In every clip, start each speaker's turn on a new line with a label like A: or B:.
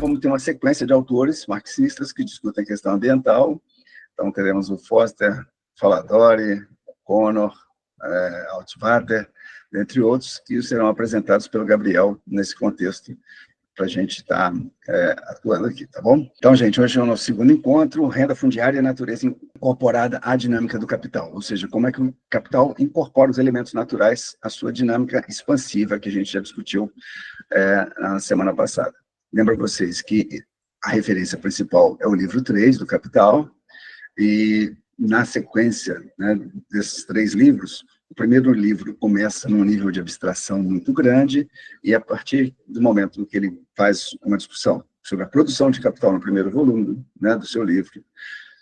A: vamos ter uma sequência de autores marxistas que discutem a questão ambiental. Então, teremos o Foster, Faladori, Connor, Altvater, entre outros, que serão apresentados pelo Gabriel nesse contexto, para a gente estar atuando aqui, tá bom? Então, gente, hoje é o nosso segundo encontro, renda fundiária e natureza incorporada à dinâmica do capital, ou seja, como é que o capital incorpora os elementos naturais à sua dinâmica expansiva, que a gente já discutiu na semana passada. Lembro vocês que a referência principal é o livro 3 do Capital, e na sequência, né, desses 3 livros, o primeiro livro começa num nível de abstração muito grande, e a partir do momento em que ele faz uma discussão sobre a produção de capital no primeiro volume, né, do seu livro,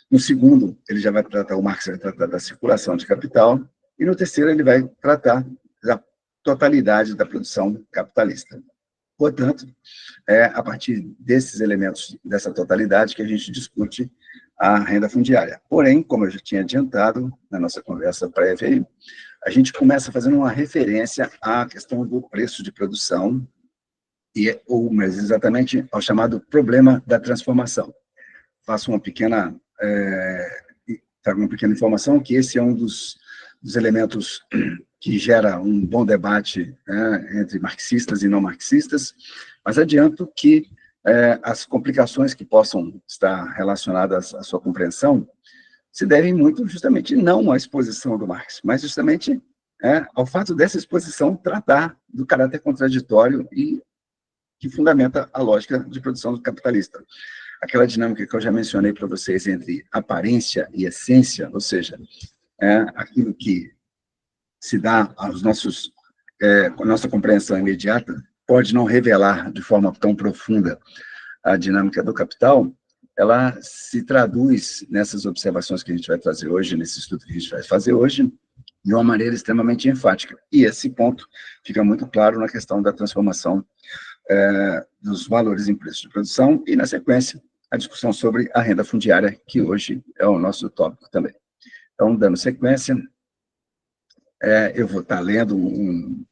A: no segundo, ele já vai tratar, o Marx vai tratar da circulação de capital, e no terceiro ele vai tratar da totalidade da produção capitalista. Portanto, é a partir desses elementos, dessa totalidade, que a gente discute a renda fundiária. Porém, como eu já tinha adiantado na nossa conversa prévia aí, a gente começa fazendo uma referência à questão do preço de produção, ou mais exatamente ao chamado problema da transformação. Faço uma pequena informação, que esse é um dos elementos que gera um bom debate, né, entre marxistas e não marxistas, mas adianto que as complicações que possam estar relacionadas à sua compreensão se devem muito justamente não à exposição do Marx, mas justamente ao fato dessa exposição tratar do caráter contraditório e que fundamenta a lógica de produção do capitalista. Aquela dinâmica que eu já mencionei para vocês entre aparência e essência, ou seja, aquilo que se dá aos nossos, com a nossa compreensão imediata, pode não revelar de forma tão profunda a dinâmica do capital, ela se traduz nessas observações que a gente vai trazer hoje, nesse estudo que a gente vai fazer hoje, de uma maneira extremamente enfática. E esse ponto fica muito claro na questão da transformação dos valores em preço de produção e, na sequência, a discussão sobre a renda fundiária, que hoje é o nosso tópico também. Então, dando sequência, eu vou estar lendo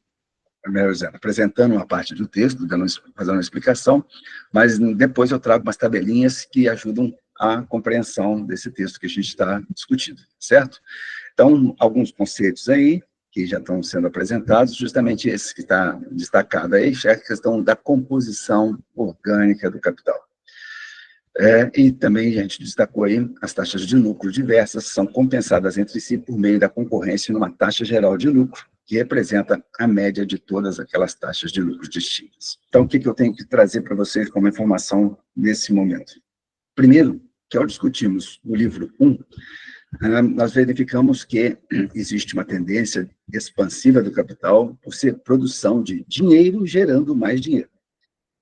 A: apresentando uma parte do texto, fazendo uma explicação, mas depois eu trago umas tabelinhas que ajudam a compreensão desse texto que a gente está discutindo, certo? Então, alguns conceitos aí, que já estão sendo apresentados, justamente esse que está destacado aí, é a questão da composição orgânica do capital. E também a gente destacou aí, as taxas de lucro diversas são compensadas entre si por meio da concorrência numa taxa geral de lucro, que representa a média de todas aquelas taxas de lucro distintas. Então, o que eu tenho que trazer para vocês como informação nesse momento? Primeiro, que ao discutirmos o livro 1, nós verificamos que existe uma tendência expansiva do capital por ser produção de dinheiro gerando mais dinheiro.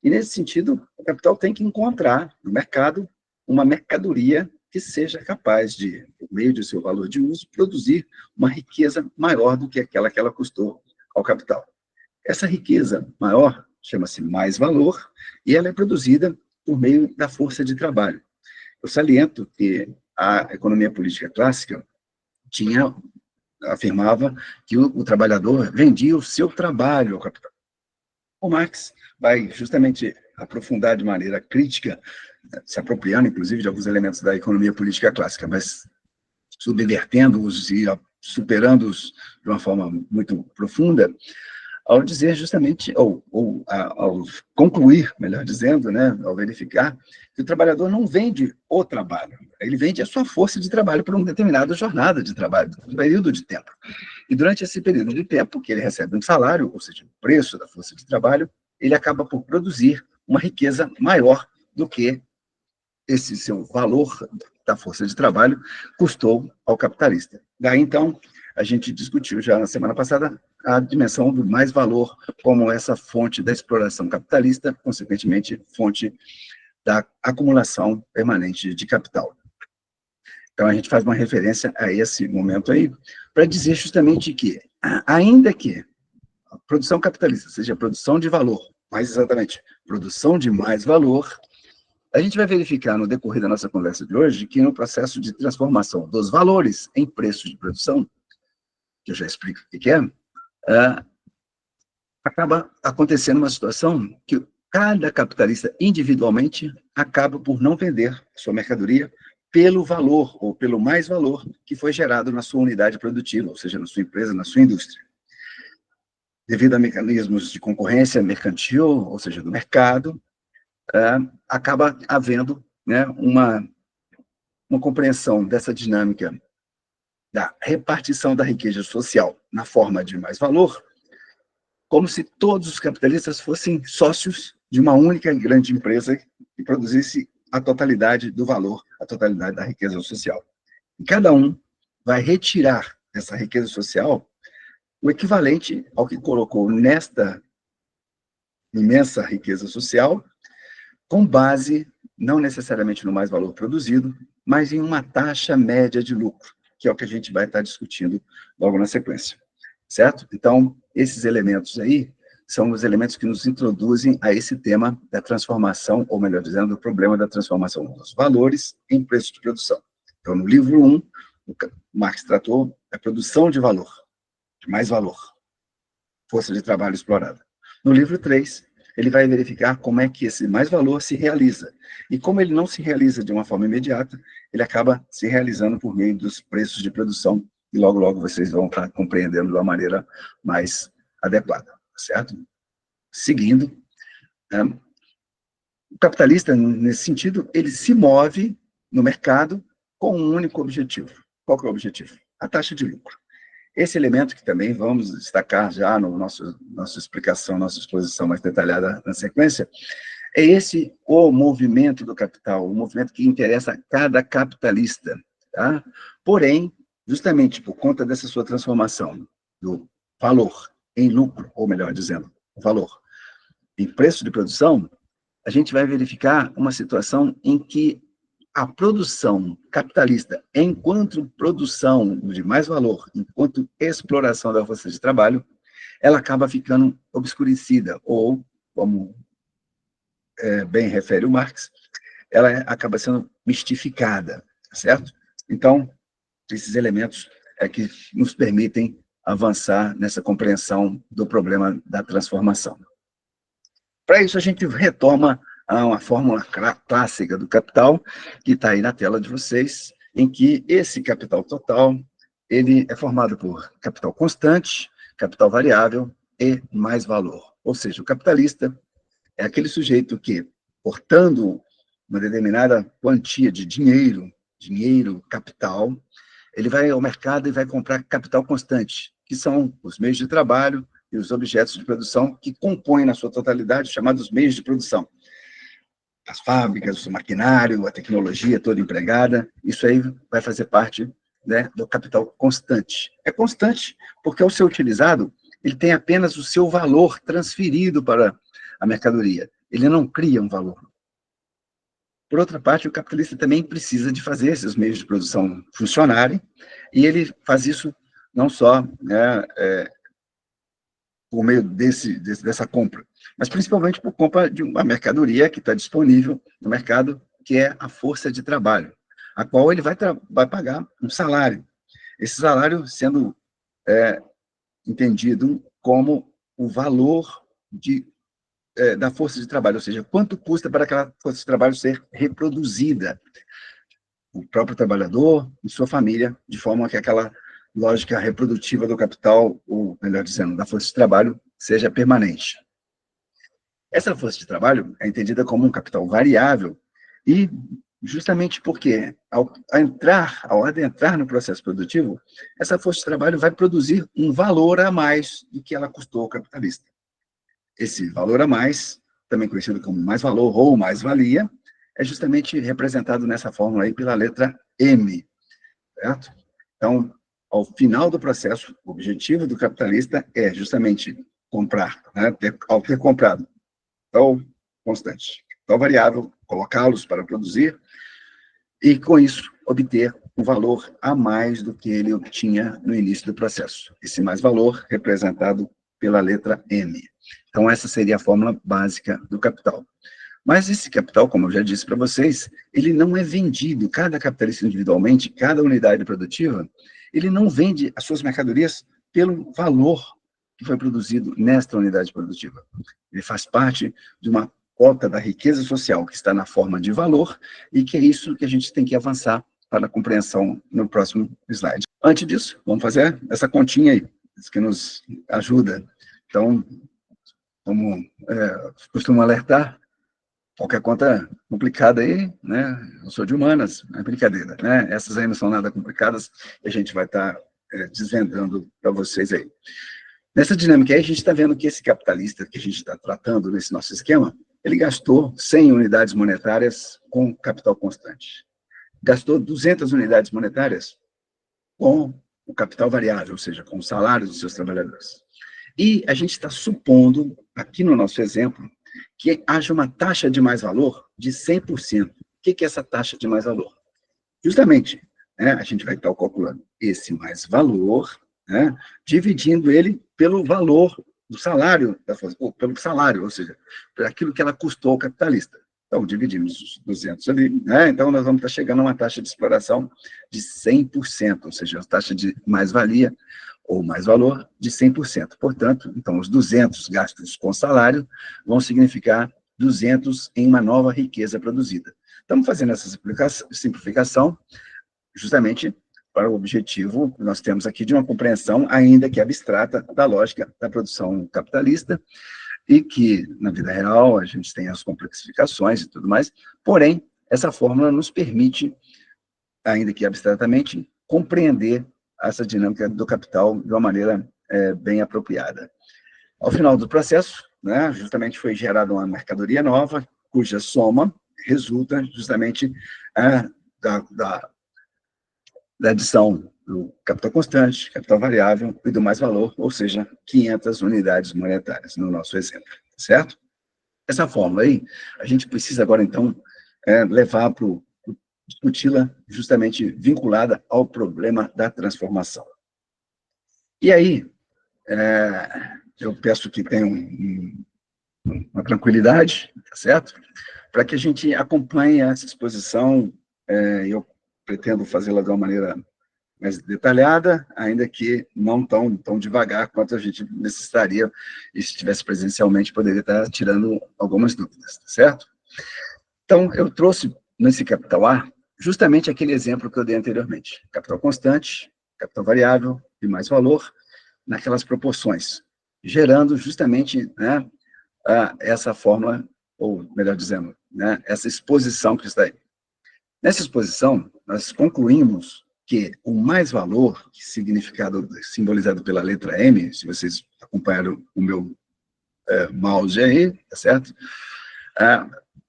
A: E, nesse sentido, o capital tem que encontrar no mercado uma mercadoria que seja capaz de, por meio de seu valor de uso, produzir uma riqueza maior do que aquela que ela custou ao capital. Essa riqueza maior chama-se mais valor, e ela é produzida por meio da força de trabalho. Eu saliento que a economia política clássica afirmava que o trabalhador vendia o seu trabalho ao capital. O Marx vai justamente aprofundar de maneira crítica, se apropriando, inclusive, de alguns elementos da economia política clássica, mas subvertendo-os e superando-os de uma forma muito profunda, ao dizer justamente, ao concluir, melhor dizendo, né, ao verificar, que o trabalhador não vende o trabalho, ele vende a sua força de trabalho por uma determinada jornada de trabalho, um período de tempo. E durante esse período de tempo que ele recebe um salário, ou seja, o preço da força de trabalho, ele acaba por produzir uma riqueza maior do que esse seu valor da força de trabalho custou ao capitalista. Daí, então, a gente discutiu já na semana passada a dimensão do mais-valor como essa fonte da exploração capitalista, consequentemente, fonte da acumulação permanente de capital. Então, a gente faz uma referência a esse momento aí, para dizer justamente que, ainda que a produção capitalista seja produção de valor, mais exatamente, produção de mais valor, a gente vai verificar no decorrer da nossa conversa de hoje que no processo de transformação dos valores em preço de produção, que eu já explico o que é, acaba acontecendo uma situação que cada capitalista individualmente acaba por não vender sua mercadoria pelo valor, ou pelo mais valor que foi gerado na sua unidade produtiva, ou seja, na sua empresa, na sua indústria. Devido a mecanismos de concorrência mercantil, ou seja, do mercado, acaba havendo, né, uma compreensão dessa dinâmica da repartição da riqueza social na forma de mais valor, como se todos os capitalistas fossem sócios de uma única e grande empresa que produzisse a totalidade do valor, a totalidade da riqueza social. E cada um vai retirar dessa riqueza social o equivalente ao que colocou nesta imensa riqueza social, com base não necessariamente no mais valor produzido, mas em uma taxa média de lucro, que é o que a gente vai estar discutindo logo na sequência, certo? Então, esses elementos aí são os elementos que nos introduzem a esse tema da transformação, ou melhor dizendo, do problema da transformação dos valores em preço de produção. Então, no livro 1, o Marx tratou da produção de valor, de mais valor, força de trabalho explorada. No livro 3, ele vai verificar como é que esse mais valor se realiza. E como ele não se realiza de uma forma imediata, ele acaba se realizando por meio dos preços de produção, e logo, logo vocês vão estar compreendendo de uma maneira mais adequada, certo? Seguindo, o capitalista, nesse sentido, ele se move no mercado com um único objetivo. Qual que é o objetivo? A taxa de lucro. Esse elemento que também vamos destacar já no nossa explicação, nossa exposição mais detalhada na sequência, é esse o movimento do capital, o movimento que interessa a cada capitalista. Tá? Porém, justamente por conta dessa sua transformação do valor em lucro, ou melhor dizendo, valor em preço de produção, a gente vai verificar uma situação em que a produção capitalista, enquanto produção de mais valor, enquanto exploração da força de trabalho, ela acaba ficando obscurecida, ou, como bem refere o Marx, ela acaba sendo mistificada, certo? Então, esses elementos é que nos permitem avançar nessa compreensão do problema da transformação. Para isso, a gente retoma uma fórmula clássica do capital, que está aí na tela de vocês, em que esse capital total, ele é formado por capital constante, capital variável e mais valor. Ou seja, o capitalista é aquele sujeito que, portando uma determinada quantia de dinheiro, capital, ele vai ao mercado e vai comprar capital constante, que são os meios de trabalho e os objetos de produção que compõem, na sua totalidade, chamados meios de produção. As fábricas, o maquinário, a tecnologia toda empregada, isso aí vai fazer parte, né, do capital constante. É constante porque, ao ser utilizado, ele tem apenas o seu valor transferido para a mercadoria. Ele não cria um valor. Por outra parte, o capitalista também precisa de fazer esses meios de produção funcionarem, e ele faz isso não só, né, por meio dessa compra, mas principalmente por compra de uma mercadoria que está disponível no mercado, que é a força de trabalho, a qual ele vai pagar um salário. Esse salário sendo entendido como o valor da força de trabalho, ou seja, quanto custa para aquela força de trabalho ser reproduzida, o próprio trabalhador e sua família, de forma que aquela lógica reprodutiva do capital, ou melhor dizendo, da força de trabalho, seja permanente. Essa força de trabalho é entendida como um capital variável, e justamente porque, ao adentrar no processo produtivo, essa força de trabalho vai produzir um valor a mais do que ela custou ao capitalista. Esse valor a mais, também conhecido como mais-valor ou mais-valia, é justamente representado nessa fórmula aí pela letra M, certo? Então, ao final do processo, o objetivo do capitalista é justamente comprar, né? Ao ter comprado capital constante, capital variável, colocá-los para produzir, e com isso obter um valor a mais do que ele obtinha no início do processo. Esse mais-valor representado pela letra M. Então, essa seria a fórmula básica do capital. Mas esse capital, como eu já disse para vocês, ele não é vendido, cada capitalista individualmente, cada unidade produtiva, ele não vende as suas mercadorias pelo valor que foi produzido nesta unidade produtiva. Ele faz parte de uma cota da riqueza social que está na forma de valor, e que é isso que a gente tem que avançar para a compreensão no próximo slide. Antes disso, vamos fazer essa continha aí, isso que nos ajuda. Então, como costumo alertar, qualquer conta complicada aí, né? Eu sou de humanas, é brincadeira, né? Essas aí não são nada complicadas, e a gente vai estar desvendando para vocês aí. Nessa dinâmica aí, a gente está vendo que esse capitalista que a gente está tratando nesse nosso esquema, ele gastou 100 unidades monetárias com capital constante. Gastou 200 unidades monetárias com o capital variável, ou seja, com o salário dos seus trabalhadores. E a gente está supondo, aqui no nosso exemplo, que haja uma taxa de mais-valor de 100%. O que é essa taxa de mais-valor? Justamente, né, a gente vai estar calculando esse mais-valor, né, dividindo ele pelo valor do salário, ou pelo salário, ou seja, por aquilo que ela custou ao capitalista. Então, dividimos os 200 ali, né, então nós vamos estar chegando a uma taxa de exploração de 100%, ou seja, a taxa de mais-valia, ou mais-valor, de 100%. Portanto, então, os 200 gastos com salário vão significar 200 em uma nova riqueza produzida. Estamos fazendo essa simplificação justamente para o objetivo que nós temos aqui de uma compreensão, ainda que abstrata, da lógica da produção capitalista, e que, na vida real, a gente tem as complexificações e tudo mais, porém, essa fórmula nos permite, ainda que abstratamente, compreender essa dinâmica do capital de uma maneira bem apropriada. Ao final do processo, né, justamente foi gerada uma mercadoria nova, cuja soma resulta justamente da adição do capital constante, capital variável e do mais-valor, ou seja, 500 unidades monetárias, no nosso exemplo, certo? Essa fórmula aí, a gente precisa agora, então, levar para discuti-la justamente vinculada ao problema da transformação. E aí, eu peço que tenham uma tranquilidade, tá certo? Para que a gente acompanhe essa exposição, eu pretendo fazê-la de uma maneira mais detalhada, ainda que não tão devagar quanto a gente necessitaria, e se estivesse presencialmente, poderia estar tirando algumas dúvidas, tá certo? Então, eu trouxe nesse capital A, justamente aquele exemplo que eu dei anteriormente. Capital constante, capital variável e mais valor, naquelas proporções, gerando justamente, né, essa fórmula, ou melhor dizendo, né, essa exposição que está aí. Nessa exposição, nós concluímos que o mais-valor, simbolizado pela letra M, se vocês acompanharam o meu mouse aí, tá certo?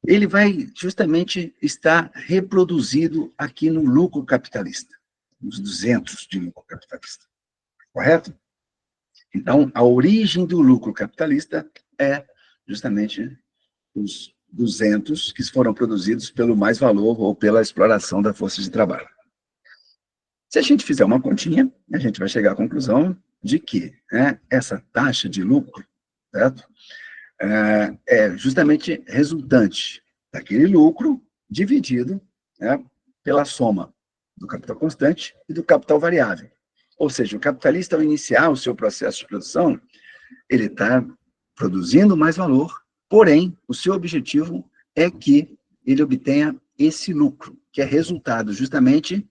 A: Ele vai justamente estar reproduzido aqui no lucro capitalista, nos 200 de lucro capitalista, correto? Então, a origem do lucro capitalista é justamente os 200 que foram produzidos pelo mais-valor ou pela exploração da força de trabalho. Se a gente fizer uma continha, a gente vai chegar à conclusão de que essa taxa de lucro, certo? É justamente resultante daquele lucro dividido, né, pela soma do capital constante e do capital variável. Ou seja, o capitalista, ao iniciar o seu processo de produção, ele está produzindo mais valor, porém, o seu objetivo é que ele obtenha esse lucro, que é resultado justamente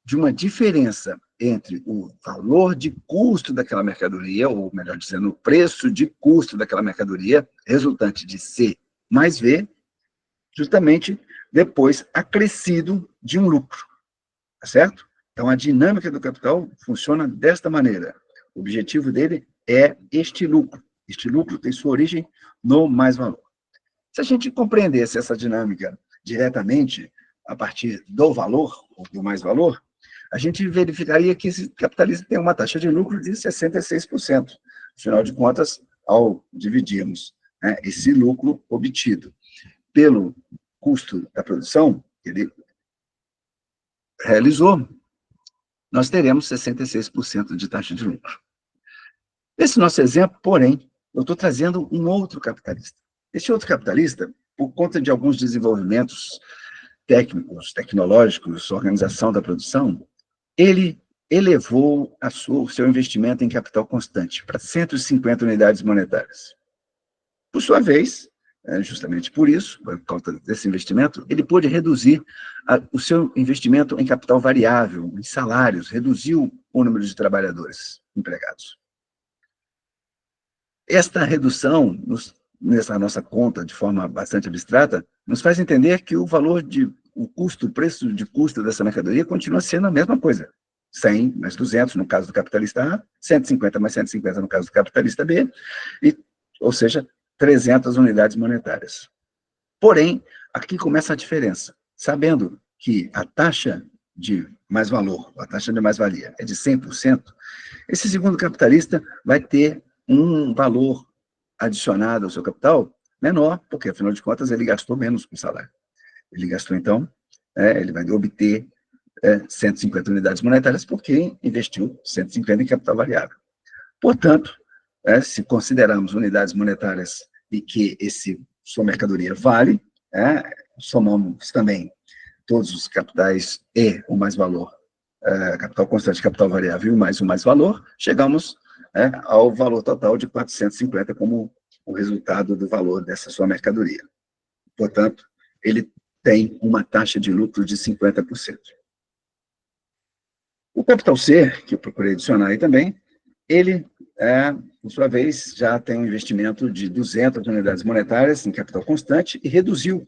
A: de uma diferença entre o valor de custo daquela mercadoria, ou melhor dizendo, o preço de custo daquela mercadoria, resultante de C mais V, justamente depois acrescido de um lucro, tá certo? Então, a dinâmica do capital funciona desta maneira. O objetivo dele é este lucro. Este lucro tem sua origem no mais-valor. Se a gente compreendesse essa dinâmica diretamente a partir do valor, ou do mais-valor, a gente verificaria que esse capitalista tem uma taxa de lucro de 66%. Afinal de contas, ao dividirmos esse lucro obtido pelo custo da produção que ele realizou, nós teremos 66% de taxa de lucro. Nesse nosso exemplo, porém, eu estou trazendo um outro capitalista. Esse outro capitalista, por conta de alguns desenvolvimentos técnicos, tecnológicos, organização da produção, ele elevou o seu investimento em capital constante para 150 unidades monetárias. Por sua vez, justamente por isso, por causa desse investimento, ele pôde reduzir o seu investimento em capital variável, em salários, reduziu o número de trabalhadores empregados. Esta redução, nessa nossa conta, de forma bastante abstrata, nos faz entender que o preço de custo dessa mercadoria continua sendo a mesma coisa. 100 mais 200, no caso do capitalista A, 150 mais 150 no caso do capitalista B, ou seja, 300 unidades monetárias. Porém, aqui começa a diferença. Sabendo que a taxa de mais-valor, a taxa de mais-valia é de 100%, esse segundo capitalista vai ter um valor adicionado ao seu capital menor, porque, afinal de contas, ele gastou menos com salário. Ele gastou, então, ele vai obter 150 unidades monetárias porque investiu 150 em capital variável. Portanto, se considerarmos unidades monetárias e que sua mercadoria vale, somamos também todos os capitais e o mais-valor, capital constante, capital variável e mais o mais-valor, chegamos ao valor total de 450 como o resultado do valor dessa sua mercadoria. Portanto, ele tem uma taxa de lucro de 50%. O capital C, que eu procurei adicionar aí também, ele, por sua vez, já tem um investimento de 200 unidades monetárias em capital constante e reduziu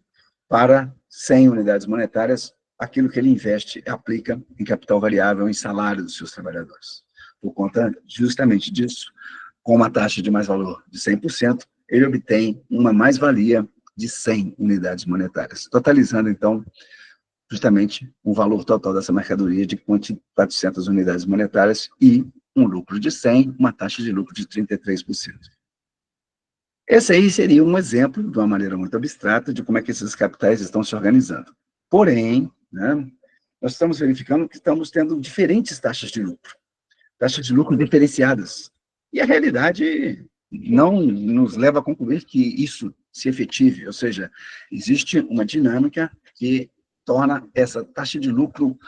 A: para 100 unidades monetárias aquilo que ele investe e aplica em capital variável, em salário dos seus trabalhadores. Por conta justamente disso, com uma taxa de mais-valor de 100%, ele obtém uma mais-valia de 100 unidades monetárias, totalizando, então, justamente o valor total dessa mercadoria de 400 unidades monetárias e um lucro de 100, uma taxa de lucro de 33%. Esse aí seria um exemplo, de uma maneira muito abstrata, de como é que esses capitais estão se organizando. Porém, nós estamos verificando que estamos tendo diferentes taxas de lucro diferenciadas. E a realidade não nos leva a concluir que isso se efetive, ou seja, existe uma dinâmica que torna essa taxa de lucro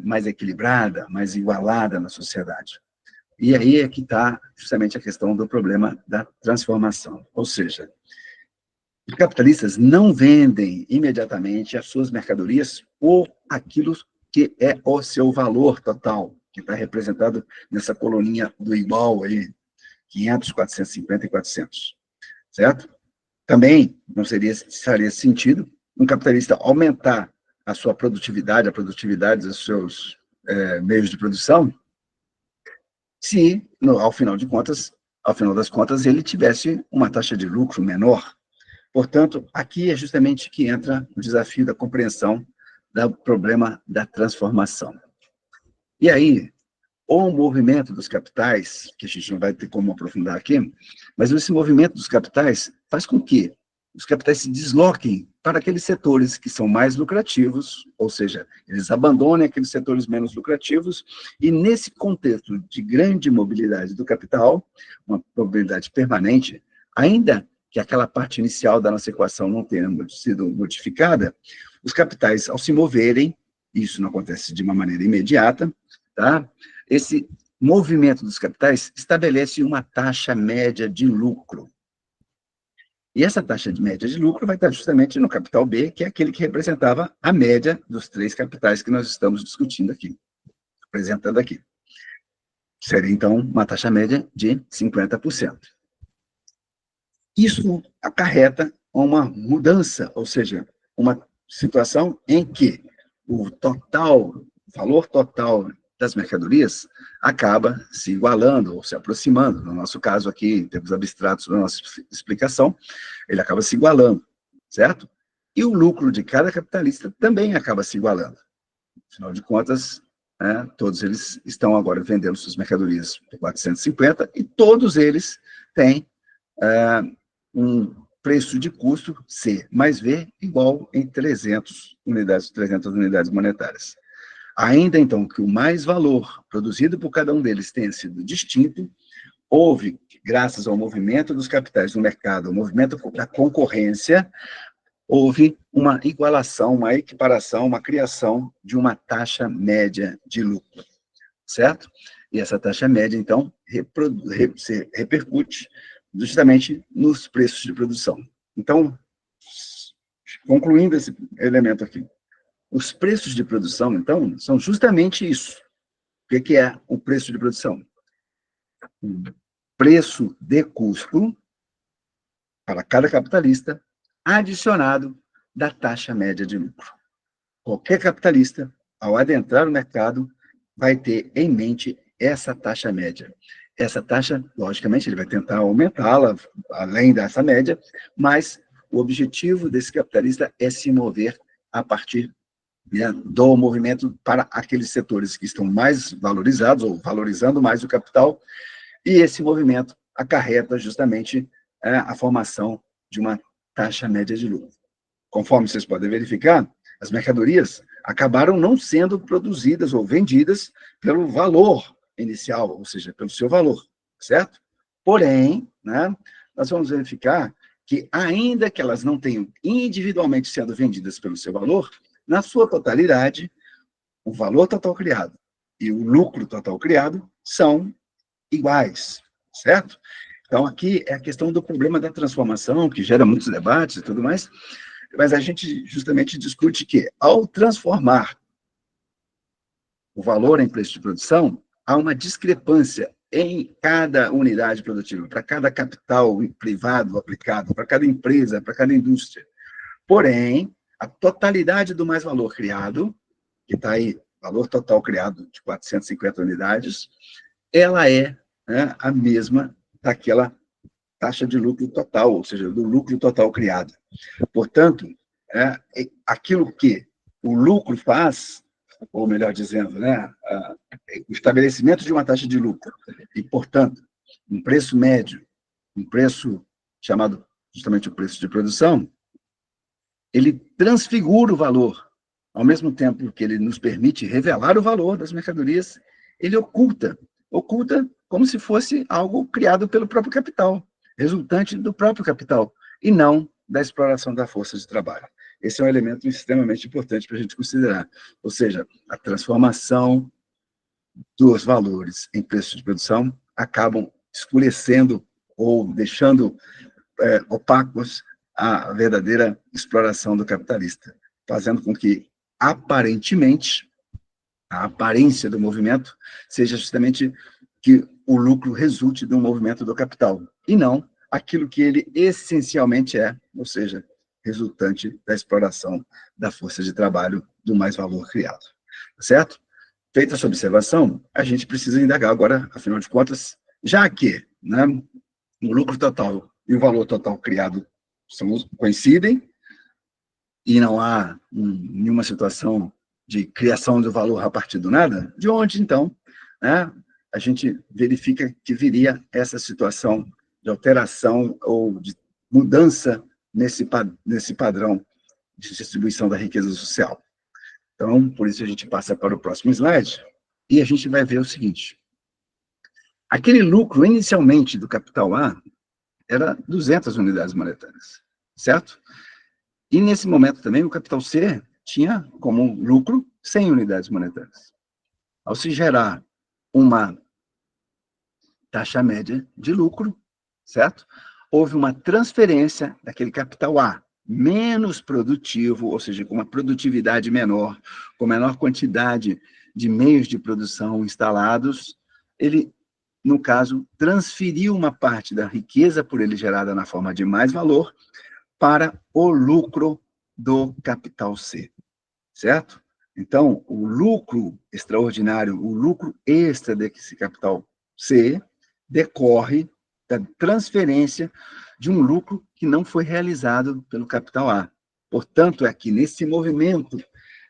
A: mais equilibrada, mais igualada na sociedade. E aí é que está justamente a questão do problema da transformação. Ou seja, os capitalistas não vendem imediatamente as suas mercadorias por aquilo que é o seu valor total, que está representado nessa coluninha do igual aí, 500, 450 e 400, certo? Também não faria sentido um capitalista aumentar a sua produtividade, a produtividade dos seus meios de produção, se, ao final das contas, ele tivesse uma taxa de lucro menor. Portanto, aqui é justamente que entra o desafio da compreensão do problema da transformação. E aí, o movimento dos capitais, que a gente não vai ter como aprofundar aqui, mas esse movimento dos capitais faz com que os capitais se desloquem para aqueles setores que são mais lucrativos, ou seja, eles abandonem aqueles setores menos lucrativos, e nesse contexto de grande mobilidade do capital, uma mobilidade permanente, ainda que aquela parte inicial da nossa equação não tenha sido modificada, os capitais, ao se moverem, isso não acontece de uma maneira imediata, tá? Esse movimento dos capitais estabelece uma taxa média de lucro. E essa taxa de média de lucro vai estar justamente no capital B, que é aquele que representava a média dos 3 capitais que nós estamos discutindo aqui, apresentando aqui. Seria, então, uma taxa média de 50%. Isso acarreta uma mudança, ou seja, uma situação em que o valor total das mercadorias acaba se igualando ou se aproximando. No nosso caso aqui, em termos abstratos da nossa explicação, ele acaba se igualando, certo? E o lucro de cada capitalista também acaba se igualando. Afinal de contas, todos eles estão agora vendendo suas mercadorias por 450 e todos eles têm um preço de custo C mais V igual em 300 unidades monetárias. Ainda, então, que o mais-valor produzido por cada um deles tenha sido distinto, houve, graças ao movimento dos capitais no mercado, ao movimento da concorrência, houve uma igualação, uma equiparação, uma criação de uma taxa média de lucro, certo? E essa taxa média, então, se repercute justamente nos preços de produção. Então, concluindo esse elemento aqui, os preços de produção, então, são justamente isso. O que é o preço de produção? O preço de custo para cada capitalista adicionado da taxa média de lucro. Qualquer capitalista, ao adentrar no mercado, vai ter em mente essa taxa média. Essa taxa, logicamente, ele vai tentar aumentá-la além dessa média, mas o objetivo desse capitalista é se mover a partir, né, do movimento para aqueles setores que estão mais valorizados, ou valorizando mais o capital, e esse movimento acarreta justamente a formação de uma taxa média de lucro. Conforme vocês podem verificar, as mercadorias acabaram não sendo produzidas ou vendidas pelo valor inicial, ou seja, pelo seu valor, certo? Porém, né, nós vamos verificar que, ainda que elas não tenham individualmente sendo vendidas pelo seu valor, na sua totalidade, o valor total criado e o lucro total criado são iguais, certo? Então, aqui é a questão do problema da transformação, que gera muitos debates e tudo mais, mas a gente justamente discute que, ao transformar o valor em preço de produção, há uma discrepância em cada unidade produtiva, para cada capital privado aplicado, para cada empresa, para cada indústria. Porém, a totalidade do mais-valor criado, que está aí, valor total criado de 450 unidades, ela é, né, a mesma daquela taxa de lucro total, ou seja, do lucro total criado. Portanto, aquilo que o lucro faz, ou melhor dizendo, né, o estabelecimento de uma taxa de lucro, e, portanto, um preço médio, um preço chamado justamente o preço de produção, ele transfigura o valor. Ao mesmo tempo que ele nos permite revelar o valor das mercadorias, ele oculta como se fosse algo criado pelo próprio capital, resultante do próprio capital, e não da exploração da força de trabalho. Esse é um elemento extremamente importante para a gente considerar, ou seja, a transformação dos valores em preço de produção acabam escurecendo ou deixando opacos a verdadeira exploração do capitalista, fazendo com que, aparentemente, a aparência do movimento seja justamente que o lucro resulte de um movimento do capital, e não aquilo que ele essencialmente é, ou seja, resultante da exploração da força de trabalho do mais-valor criado. Certo? Feita essa observação, a gente precisa indagar agora, afinal de contas, já que, né, o lucro total e o valor total criado coincidem, e não há nenhuma situação de criação do valor a partir do nada, de onde, então, né, a gente verifica que viria essa situação de alteração ou de mudança nesse padrão de distribuição da riqueza social. Então, por isso a gente passa para o próximo slide, e a gente vai ver o seguinte. Aquele lucro, inicialmente, do capital A, era 200 unidades monetárias, certo? E, nesse momento também, o capital C tinha como lucro 100 unidades monetárias. Ao se gerar uma taxa média de lucro, certo? Houve uma transferência daquele capital A, menos produtivo, ou seja, com uma produtividade menor, com menor quantidade de meios de produção instalados, ele, no caso, transferiu uma parte da riqueza por ele gerada na forma de mais valor para o lucro do capital C, certo? Então, o lucro extraordinário, o lucro extra desse capital C, decorre da transferência de um lucro que não foi realizado pelo capital A. Portanto, é que nesse movimento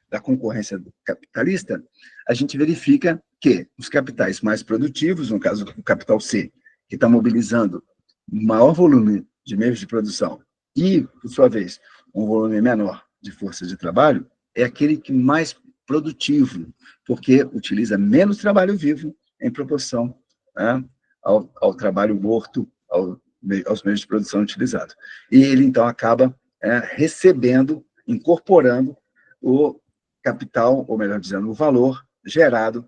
A: da concorrência capitalista, a gente verifica que os capitais mais produtivos, no caso do capital C, que está mobilizando maior volume de meios de produção e, por sua vez, um volume menor de força de trabalho, é aquele que mais produtivo, porque utiliza menos trabalho vivo em proporção, né, ao trabalho morto, aos meios de produção utilizados. E ele, então, acaba recebendo, incorporando o capital, ou melhor dizendo, o valor gerado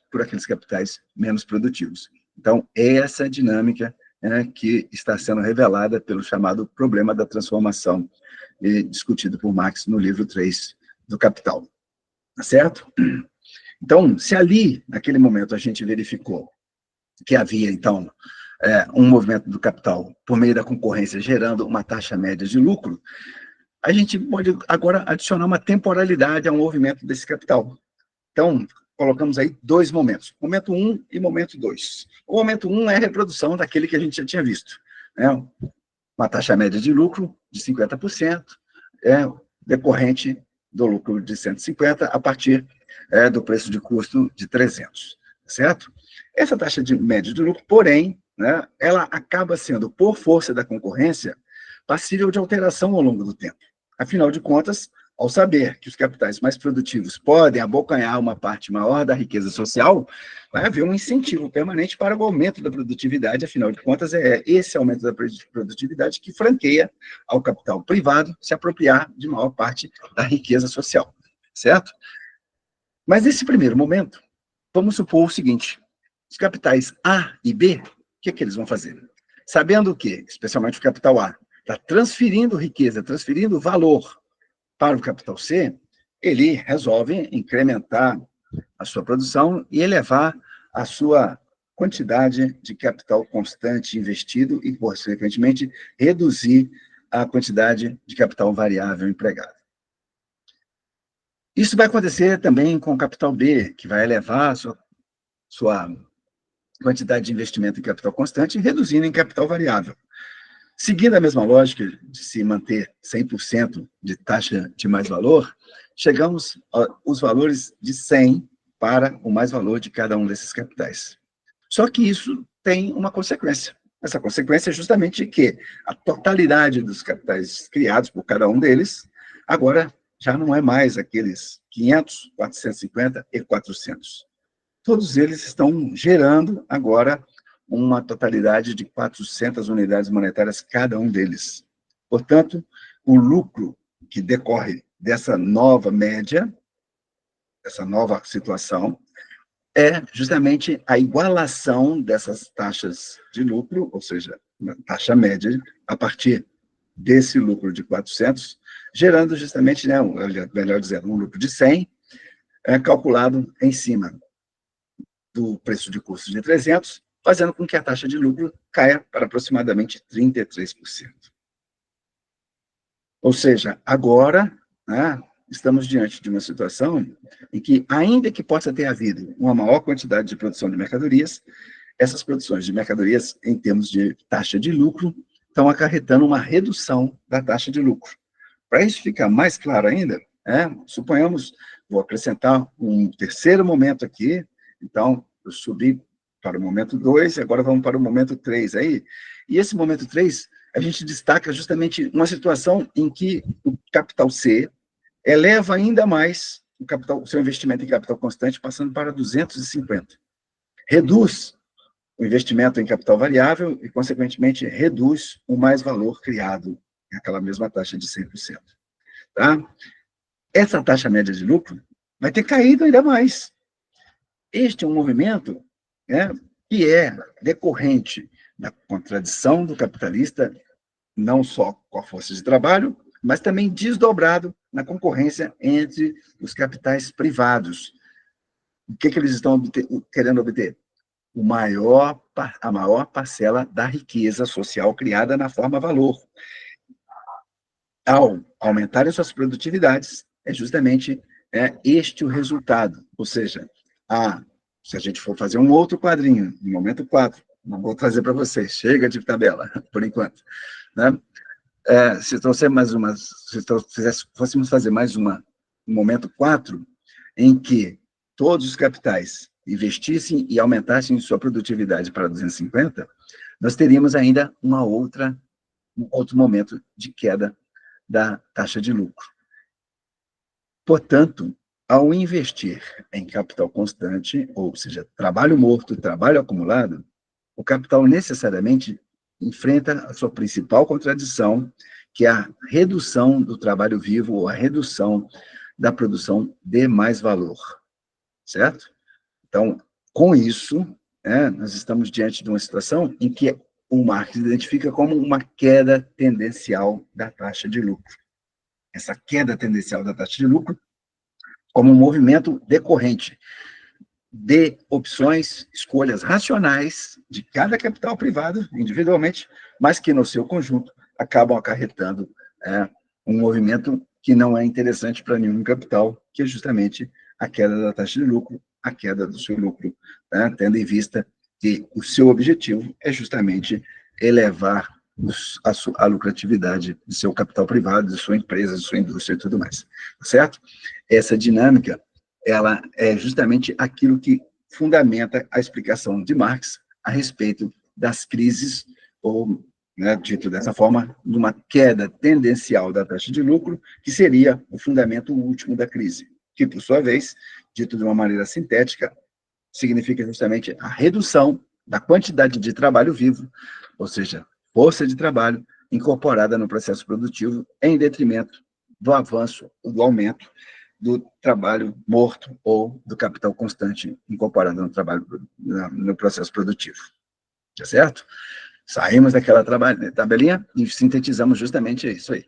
A: por aqueles capitais menos produtivos. Então, essa dinâmica que está sendo revelada pelo chamado problema da transformação, discutido por Marx no livro 3 do Capital. Tá certo? Então, se ali, naquele momento, a gente verificou que havia, então, um movimento do capital por meio da concorrência gerando uma taxa média de lucro, a gente pode agora adicionar uma temporalidade ao movimento desse capital. Então, colocamos aí dois momentos, momento 1 e momento 2. O momento 1 é a reprodução daquele que a gente já tinha visto, né? Uma taxa média de lucro de 50%, decorrente do lucro de 150 a partir do preço de custo de 300, certo? Essa taxa média de lucro, porém, né, ela acaba sendo, por força da concorrência, passível de alteração ao longo do tempo. Afinal de contas, ao saber que os capitais mais produtivos podem abocanhar uma parte maior da riqueza social, vai haver um incentivo permanente para o aumento da produtividade. Afinal de contas, é esse aumento da produtividade que franqueia ao capital privado se apropriar de maior parte da riqueza social, certo? Mas nesse primeiro momento, vamos supor o seguinte: os capitais A e B, o que eles vão fazer? Sabendo que, especialmente o capital A, está transferindo riqueza, transferindo valor para o capital C, ele resolve incrementar a sua produção e elevar a sua quantidade de capital constante investido e, consequentemente, reduzir a quantidade de capital variável empregado. Isso vai acontecer também com o capital B, que vai elevar a sua quantidade de investimento em capital constante e reduzindo em capital variável. Seguindo a mesma lógica de se manter 100% de taxa de mais-valor, chegamos aos valores de 100 para o mais-valor de cada um desses capitais. Só que isso tem uma consequência. Essa consequência é justamente que a totalidade dos capitais criados por cada um deles, agora já não é mais aqueles 500, 450 e 400. Todos eles estão gerando agora uma totalidade de 400 unidades monetárias cada um deles. Portanto, o lucro que decorre dessa nova média, dessa nova situação, é justamente a igualação dessas taxas de lucro, ou seja, a taxa média, a partir desse lucro de 400, gerando justamente, né, melhor dizendo, um lucro de 100, calculado em cima do preço de custo de 300, fazendo com que a taxa de lucro caia para aproximadamente 33%. Ou seja, agora, né, estamos diante de uma situação em que, ainda que possa ter havido uma maior quantidade de produção de mercadorias, essas produções de mercadorias, em termos de taxa de lucro, estão acarretando uma redução da taxa de lucro. Para isso ficar mais claro ainda, suponhamos, vou acrescentar um terceiro momento aqui, então, eu subi para o momento 2, e agora vamos para o momento 3 aí. E esse momento 3, a gente destaca justamente uma situação em que o capital C eleva ainda mais o seu investimento em capital constante, passando para 250. Reduz o investimento em capital variável e, consequentemente, reduz o mais-valor criado, aquela mesma taxa de 100%. Tá? Essa taxa média de lucro vai ter caído ainda mais. Este é um movimento, que é decorrente da contradição do capitalista, não só com a força de trabalho, mas também desdobrado na concorrência entre os capitais privados. O que eles estão querendo obter? A maior parcela da riqueza social criada na forma valor. Ao aumentarem suas produtividades, é justamente este o resultado. Ou seja, se a gente for fazer um outro quadrinho, no momento 4, não vou trazer para vocês, chega de tabela, por enquanto, né? Se fôssemos fazer mais um momento 4, em que todos os capitais investissem e aumentassem sua produtividade para 250, nós teríamos ainda um outro momento de queda da taxa de lucro. Portanto, ao investir em capital constante, ou seja, trabalho morto, trabalho acumulado, o capital necessariamente enfrenta a sua principal contradição, que é a redução do trabalho vivo, ou a redução da produção de mais valor, certo? Então, com isso, nós estamos diante de uma situação em que o Marx identifica como uma queda tendencial da taxa de lucro. Essa queda tendencial da taxa de lucro como um movimento decorrente de opções, escolhas racionais de cada capital privado, individualmente, mas que, no seu conjunto, acabam acarretando um movimento que não é interessante para nenhum capital, que é justamente a queda da taxa de lucro, a queda do seu lucro, tendo em vista que o seu objetivo é justamente elevar a lucratividade do seu capital privado, de sua empresa, de sua indústria e tudo mais, certo? Essa dinâmica, ela é justamente aquilo que fundamenta a explicação de Marx a respeito das crises, ou, dito dessa forma, de uma queda tendencial da taxa de lucro, que seria o fundamento último da crise, que, por sua vez, dito de uma maneira sintética, significa justamente a redução da quantidade de trabalho vivo, ou seja, força de trabalho incorporada no processo produtivo em detrimento do avanço, do aumento do trabalho morto ou do capital constante incorporado no trabalho, no processo produtivo. Tá certo? Saímos daquela tabelinha e sintetizamos justamente isso aí.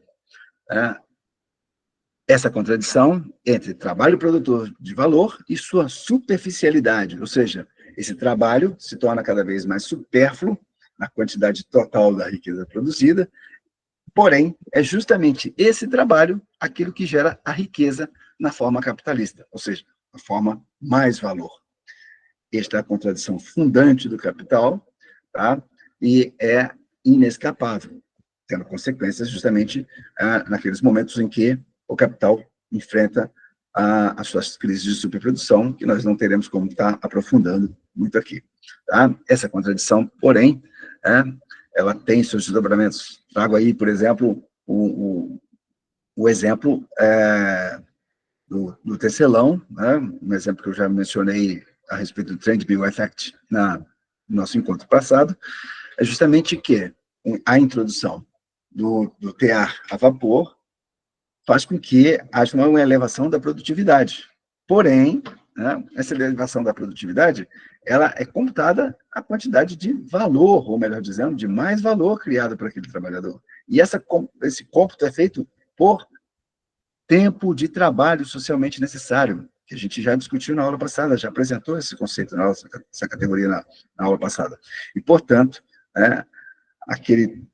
A: Essa contradição entre trabalho produtor de valor e sua superficialidade, ou seja, esse trabalho se torna cada vez mais supérfluo na quantidade total da riqueza produzida, porém, é justamente esse trabalho aquilo que gera a riqueza na forma capitalista, ou seja, a forma mais valor. Esta é a contradição fundante do capital, tá? E é inescapável, tendo consequências justamente naqueles momentos em que o capital enfrenta as suas crises de superprodução, que nós não teremos como estar aprofundando muito aqui. Tá? Essa contradição, porém, ela tem seus desdobramentos. Trago aí, por exemplo, o exemplo do tecelão, um exemplo que eu já mencionei a respeito do Trend Bill Effect no nosso encontro passado, é justamente que a introdução do tear a vapor faz com que haja uma elevação da produtividade. Porém, essa elevação da produtividade, ela é computada a quantidade de valor, ou melhor dizendo, de mais valor criado por aquele trabalhador. E esse cômputo é feito por tempo de trabalho socialmente necessário, que a gente já discutiu na aula passada, já apresentou esse conceito, essa categoria na aula passada. E, portanto, aquele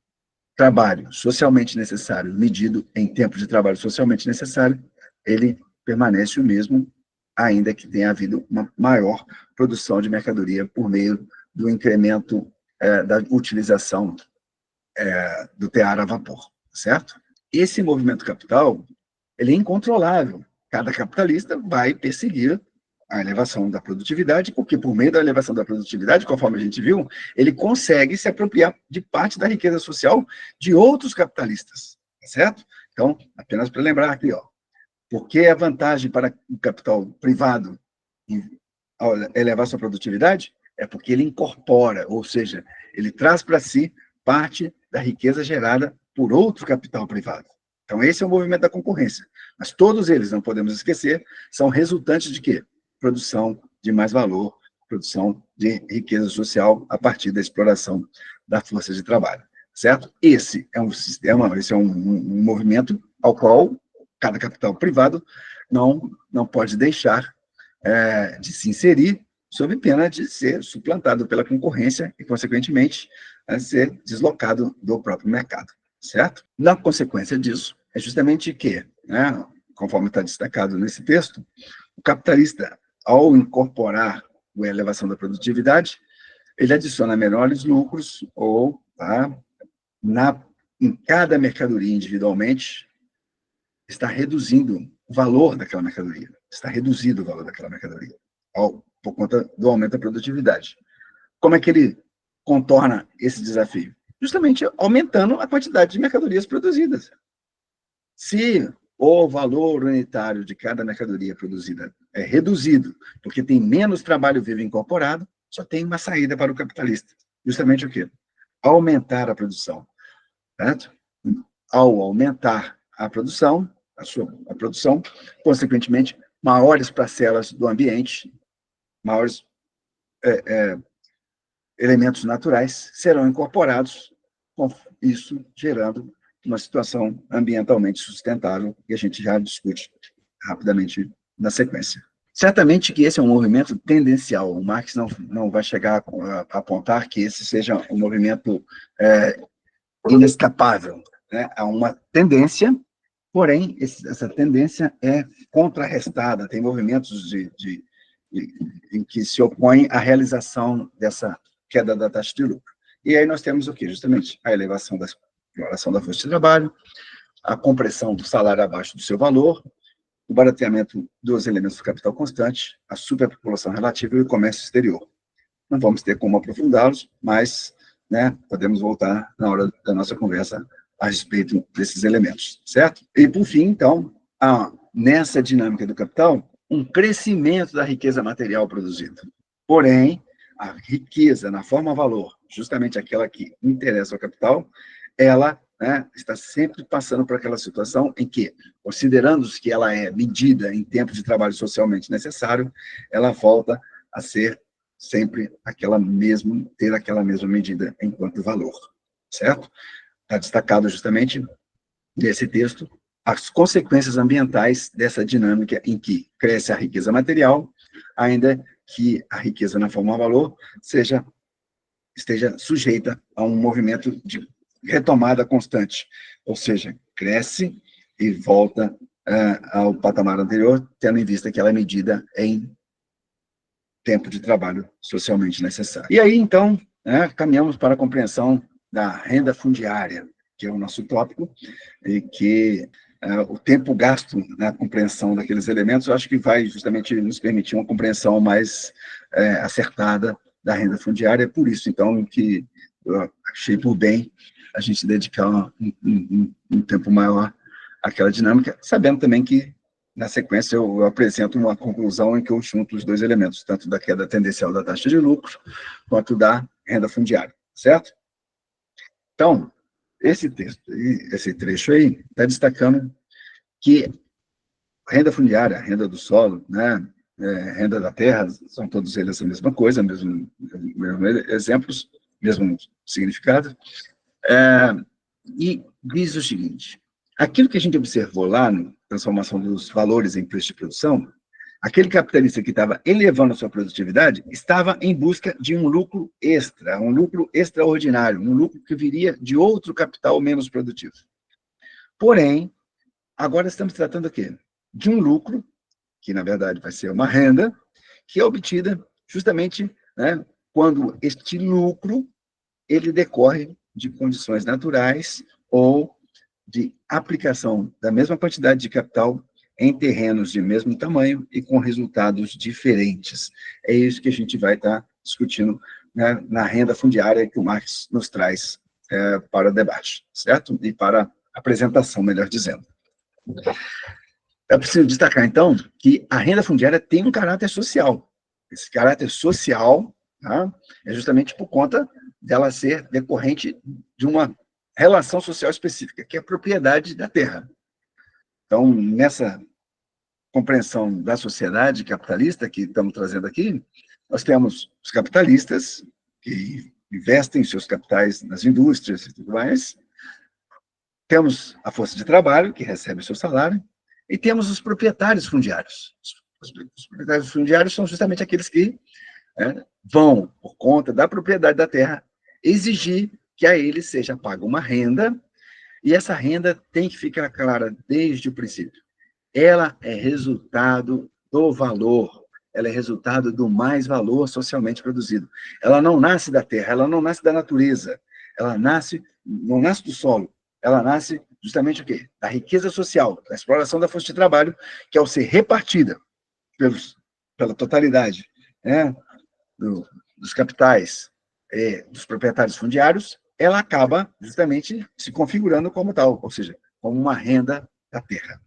A: trabalho socialmente necessário, medido em tempo de trabalho socialmente necessário, ele permanece o mesmo, ainda que tenha havido uma maior produção de mercadoria por meio do incremento da utilização do tear a vapor, certo? Esse movimento capital, ele é incontrolável. Cada capitalista vai perseguir a elevação da produtividade, porque por meio da elevação da produtividade, conforme a gente viu, ele consegue se apropriar de parte da riqueza social de outros capitalistas, tá certo? Então, apenas para lembrar aqui, por que a vantagem para o capital privado ao elevar sua produtividade? É porque ele incorpora, ou seja, ele traz para si parte da riqueza gerada por outro capital privado. Então, esse é o movimento da concorrência. Mas todos eles, não podemos esquecer, são resultantes de quê? Produção de mais valor, produção de riqueza social a partir da exploração da força de trabalho, certo? Esse é um sistema, esse é um movimento ao qual cada capital privado não pode deixar de se inserir sob pena de ser suplantado pela concorrência e, consequentemente, ser deslocado do próprio mercado, certo? Na consequência disso, é justamente que, conforme está destacado nesse texto, o capitalista, ao incorporar a elevação da produtividade, ele adiciona menores lucros ou, em cada mercadoria individualmente, está reduzindo o valor daquela mercadoria, está reduzindo o valor daquela mercadoria, por conta do aumento da produtividade. Como é que ele contorna esse desafio? Justamente aumentando a quantidade de mercadorias produzidas. Se o valor unitário de cada mercadoria produzida é reduzido, porque tem menos trabalho vivo incorporado, só tem uma saída para o capitalista. Justamente o quê? Aumentar a produção. Certo? Ao aumentar a produção, consequentemente, maiores parcelas do ambiente, maiores elementos naturais serão incorporados, com isso gerando uma situação ambientalmente sustentável, que a gente já discute rapidamente na sequência. Certamente que esse é um movimento tendencial. O Marx não vai chegar a apontar que esse seja um movimento inescapável, né? Há uma tendência, porém, essa tendência é contrarrestada, tem movimentos em que se opõem à realização dessa queda da taxa de lucro. E aí nós temos o quê? Justamente a elevação da força de trabalho, a compressão do salário abaixo do seu valor, o barateamento dos elementos do capital constante, a superpopulação relativa e o comércio exterior. Não vamos ter como aprofundá-los, mas, né, podemos voltar na hora da nossa conversa a respeito desses elementos, certo? E, por fim, então, nessa dinâmica do capital, um crescimento da riqueza material produzida. Porém, a riqueza na forma-valor, justamente aquela que interessa ao capital, ela, né, está sempre passando por aquela situação em que, considerando que ela é medida em tempo de trabalho socialmente necessário, ela volta a ser sempre ter aquela mesma medida enquanto valor, certo? Está destacado justamente nesse texto as consequências ambientais dessa dinâmica em que cresce a riqueza material, ainda que a riqueza na forma-valor esteja sujeita a um movimento de retomada constante, ou seja, cresce e volta ao patamar anterior, tendo em vista que ela é medida em tempo de trabalho socialmente necessário. E aí, então, caminhamos para a compreensão da renda fundiária, que é o nosso tópico, e que o tempo gasto na compreensão daqueles elementos, eu acho que vai justamente nos permitir uma compreensão mais acertada da renda fundiária, por isso, então, que eu achei por bem a gente dedicar um tempo maior àquela dinâmica, sabendo também que, na sequência, eu apresento uma conclusão em que eu junto os dois elementos, tanto da queda tendencial da taxa de lucro, quanto da renda fundiária, certo? Então, esse trecho aí está destacando que a renda fundiária, a renda do solo, né, renda da terra, são todos eles a mesma coisa, mesmo exemplos, mesmo significado, e diz o seguinte: aquilo que a gente observou lá na transformação dos valores em preço de produção, aquele capitalista que estava elevando a sua produtividade estava em busca de um lucro extra, um lucro extraordinário, um lucro que viria de outro capital menos produtivo. Porém, agora estamos tratando aqui de um lucro, que na verdade vai ser uma renda, que é obtida justamente, né, quando este lucro ele decorre de condições naturais ou de aplicação da mesma quantidade de capital em terrenos de mesmo tamanho e com resultados diferentes. É isso que a gente vai estar discutindo, né, na renda fundiária que o Marx nos traz para o debate, certo? E para a apresentação, melhor dizendo. É preciso destacar, então, que a renda fundiária tem um caráter social. Esse caráter social, tá, é justamente por conta dela ser decorrente de uma relação social específica, que é a propriedade da terra. Então, nessa compreensão da sociedade capitalista que estamos trazendo aqui, nós temos os capitalistas, que investem seus capitais nas indústrias e tudo mais, temos a força de trabalho, que recebe o seu salário, e temos os proprietários fundiários. Os proprietários fundiários são justamente aqueles que vão, por conta da propriedade da terra, exigir que a eles seja paga uma renda, e essa renda tem que ficar clara desde o princípio. Ela é resultado do valor, ela é resultado do mais valor socialmente produzido. Ela não nasce da terra, ela não nasce da natureza, ela não nasce do solo, ela nasce justamente o quê? Da riqueza social, da exploração da força de trabalho, que ao ser repartida pela totalidade, né, dos capitais dos proprietários fundiários, ela acaba justamente se configurando como tal, ou seja, como uma renda da terra.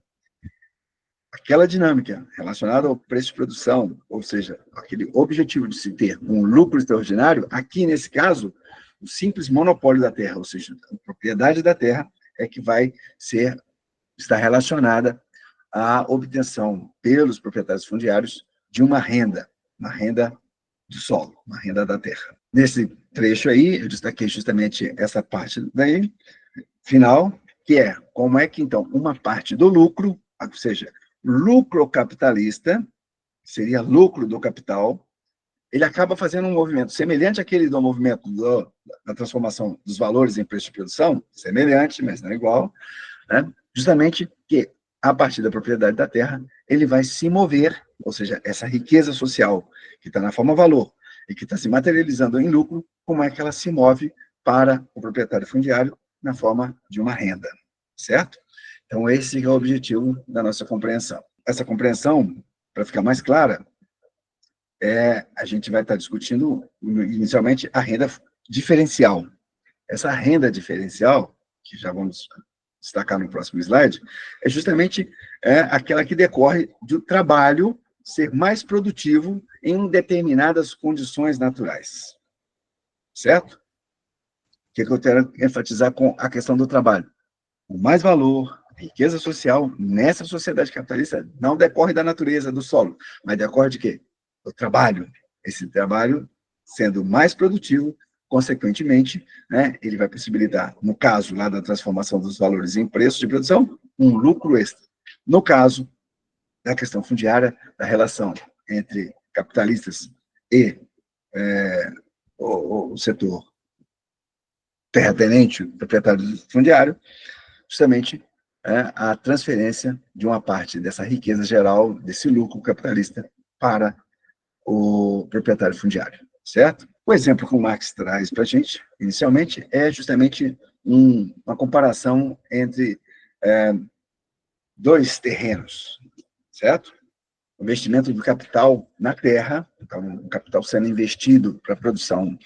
A: Aquela dinâmica relacionada ao preço de produção, ou seja, aquele objetivo de se ter um lucro extraordinário, aqui nesse caso, o simples monopólio da terra, ou seja, a propriedade da terra é que vai estar relacionada à obtenção pelos proprietários fundiários de uma renda do solo, uma renda da terra. nesse trecho aí, eu destaquei justamente essa parte daí, final, que é como é que, então, uma parte do lucro, ou seja, lucro capitalista, seria lucro do capital, ele acaba fazendo um movimento semelhante àquele do movimento da transformação dos valores em preço de produção, semelhante, mas não igual, né? Justamente que, a partir da propriedade da terra, ele vai se mover, ou seja, essa riqueza social que está na forma valor e que está se materializando em lucro, como é que ela se move para o proprietário fundiário na forma de uma renda, certo? Então, esse é o objetivo da nossa compreensão. Essa compreensão, para ficar mais clara, a gente vai estar discutindo, inicialmente, a renda diferencial. Essa renda diferencial, que já vamos destacar no próximo slide, é justamente aquela que decorre do trabalho ser mais produtivo em determinadas condições naturais. Certo? O que eu quero enfatizar com a questão do trabalho? O mais valor, a riqueza social, nessa sociedade capitalista, não decorre da natureza do solo, mas decorre de quê? Do trabalho. Esse trabalho, sendo mais produtivo, consequentemente, né, ele vai possibilitar, no caso lá da transformação dos valores em preço de produção, um lucro extra. No caso da questão fundiária, da relação entre capitalistas e o setor terratenente, proprietário fundiário, justamente a transferência de uma parte dessa riqueza geral, desse lucro capitalista, para o proprietário fundiário, certo? O exemplo que o Marx traz para a gente, inicialmente, é justamente uma comparação entre dois terrenos, certo? O investimento do capital na terra, então, o capital sendo investido para a produção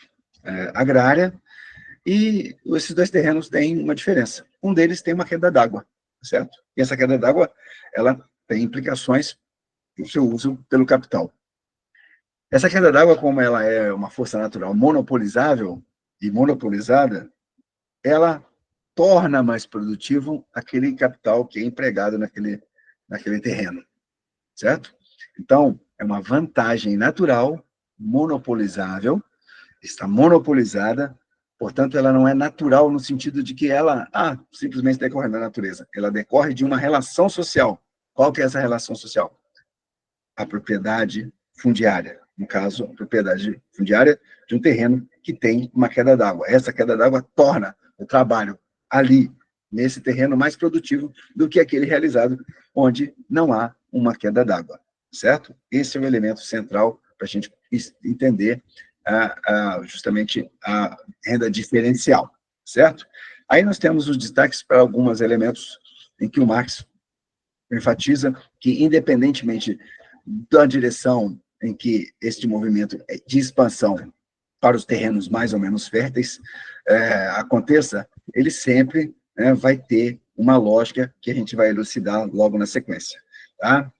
A: agrária, e esses dois terrenos têm uma diferença. Um deles tem uma queda d'água, certo? E essa queda d'água, ela tem implicações no seu uso pelo capital. Essa queda d'água, como ela é uma força natural monopolizável e monopolizada, ela torna mais produtivo aquele capital que é empregado naquele terreno, certo? Então, é uma vantagem natural, monopolizável, está monopolizada, portanto, ela não é natural no sentido de que ela simplesmente decorre da natureza. Ela decorre de uma relação social. Qual que é essa relação social? A propriedade fundiária. No caso, a propriedade fundiária de um terreno que tem uma queda d'água. Essa queda d'água torna o trabalho ali, nesse terreno, mais produtivo do que aquele realizado onde não há uma queda d'água, certo? Esse é o elemento central para a gente entender justamente a renda diferencial, certo? Aí nós temos os destaques para alguns elementos em que o Marx enfatiza que, independentemente da direção em que este movimento de expansão para os terrenos mais ou menos férteis aconteça, ele sempre vai ter uma lógica que a gente vai elucidar logo na sequência. Tá?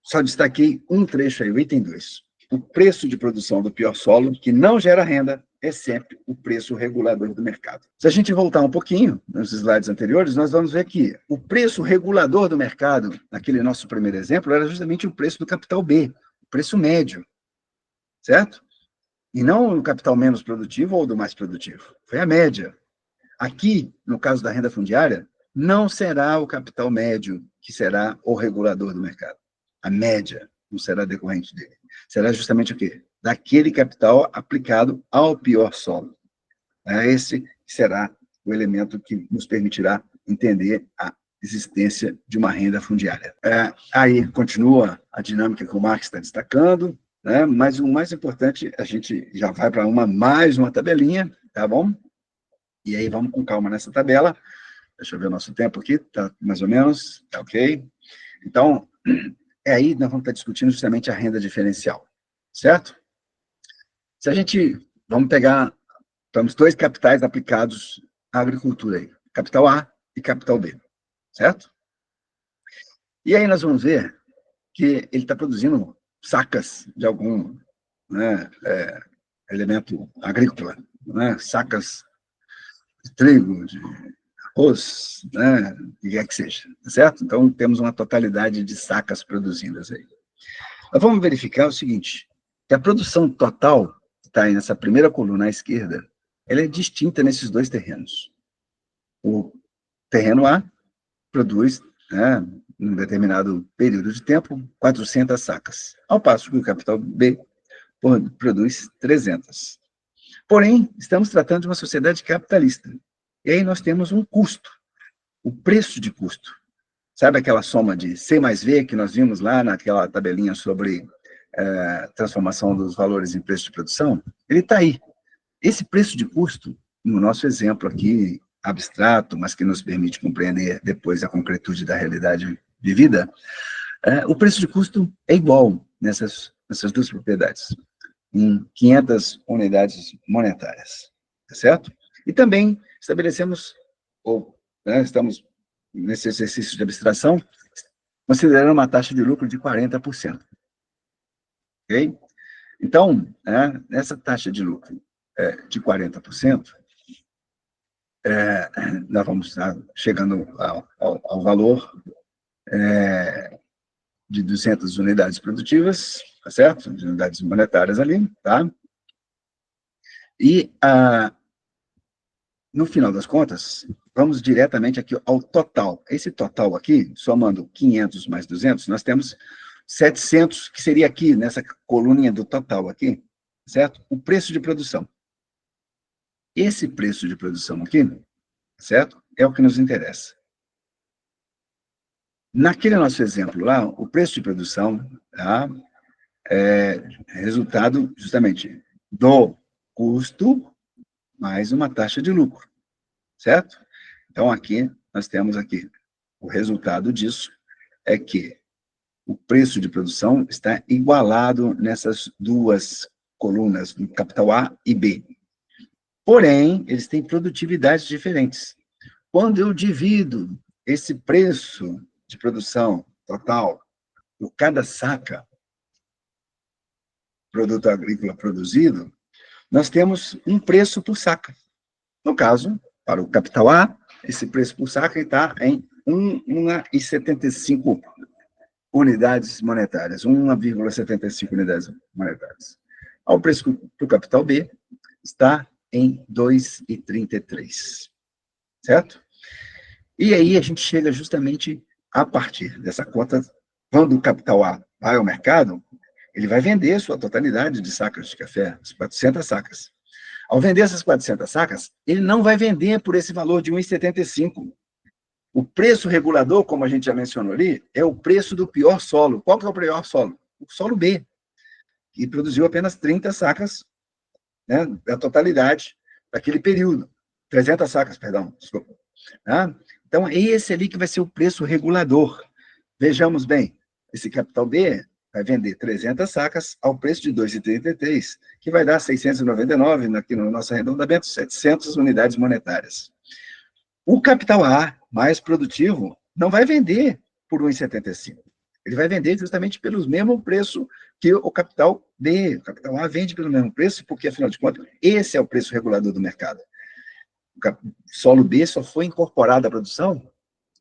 A: Só destaquei um trecho aí, o item 2. O preço de produção do pior solo, que não gera renda, é sempre o preço regulador do mercado. Se a gente voltar um pouquinho nos slides anteriores, nós vamos ver que o preço regulador do mercado, naquele nosso primeiro exemplo, era justamente o preço do capital B, o preço médio, certo? E não o capital menos produtivo ou do mais produtivo. Foi a média. Aqui, no caso da renda fundiária, não será o capital médio que será o regulador do mercado. A média não será decorrente dele. Será justamente o quê? Daquele capital aplicado ao pior solo. Esse será o elemento que nos permitirá entender a existência de uma renda fundiária. Aí continua a dinâmica que o Marx está destacando, né? Mas o mais importante, a gente já vai para mais uma tabelinha, tá bom? E aí vamos com calma nessa tabela. Deixa eu ver o nosso tempo aqui, tá mais ou menos, tá ok? Então, aí nós vamos estar discutindo justamente a renda diferencial, certo? Se a gente, temos dois capitais aplicados à agricultura aí, capital A e capital B, certo? E aí nós vamos ver que ele está produzindo sacas de algum elemento agrícola, né? Sacas de trigo, de arroz, né? E quer que seja, certo? Então, temos uma totalidade de sacas produzidas aí. Nós vamos verificar o seguinte, que a produção total está aí nessa primeira coluna à esquerda, ela é distinta nesses dois terrenos. O terreno A produz, né, em um determinado período de tempo, 400 sacas, ao passo que o capital B produz 300. Porém, estamos tratando de uma sociedade capitalista. E aí nós temos um custo, o preço de custo. Sabe aquela soma de C mais V que nós vimos lá naquela tabelinha sobre transformação dos valores em preço de produção? Ele está aí. Esse preço de custo, no nosso exemplo aqui, abstrato, mas que nos permite compreender depois a concretude da realidade vivida, o preço de custo é igual nessas duas propriedades, em 500 unidades monetárias, tá certo? E também estabelecemos, estamos nesse exercício de abstração, considerando uma taxa de lucro de 40%. Ok? Então, nessa taxa de lucro de 40%, nós vamos estar chegando ao valor de 200 unidades produtivas, tá certo? De unidades monetárias ali, tá? E, no final das contas, vamos diretamente aqui ao total. Esse total aqui, somando 500 mais 200, nós temos 700, que seria aqui, nessa coluninha do total aqui, certo? O preço de produção. Esse preço de produção aqui, certo? É o que nos interessa. Naquele nosso exemplo lá, o preço de produção, tá, é resultado justamente do custo mais uma taxa de lucro, certo? Então, aqui, nós temos aqui, o resultado disso é que o preço de produção está igualado nessas duas colunas, no capital A e B. Porém, eles têm produtividades diferentes. Quando eu divido esse preço de produção total por cada saca produto agrícola produzido, nós temos um preço por saca. No caso, para o capital A, esse preço por saca está em 1,75 unidades monetárias, 1,75 unidades monetárias. Ao preço para o capital B, está em 2,33, certo? E aí a gente chega justamente a partir dessa conta, quando o capital A vai ao mercado, ele vai vender a sua totalidade de sacas de café, as 400 sacas. Ao vender essas 400 sacas, ele não vai vender por esse valor de 1,75. O preço regulador, como a gente já mencionou ali, é o preço do pior solo. Qual que é o pior solo? O solo B, que produziu apenas 30 sacas, né, da totalidade daquele período. 300 sacas, perdão, desculpa. Tá? Então, é esse ali que vai ser o preço regulador. Vejamos bem, esse capital B vai vender 300 sacas ao preço de 2,33, que vai dar 699, aqui no nosso arredondamento, 700 unidades monetárias. O capital A, mais produtivo, não vai vender por 1,75. Ele vai vender justamente pelo mesmo preço que o capital B. O capital A vende pelo mesmo preço, porque, afinal de contas, esse é o preço regulador do mercado. O solo B só foi incorporado à produção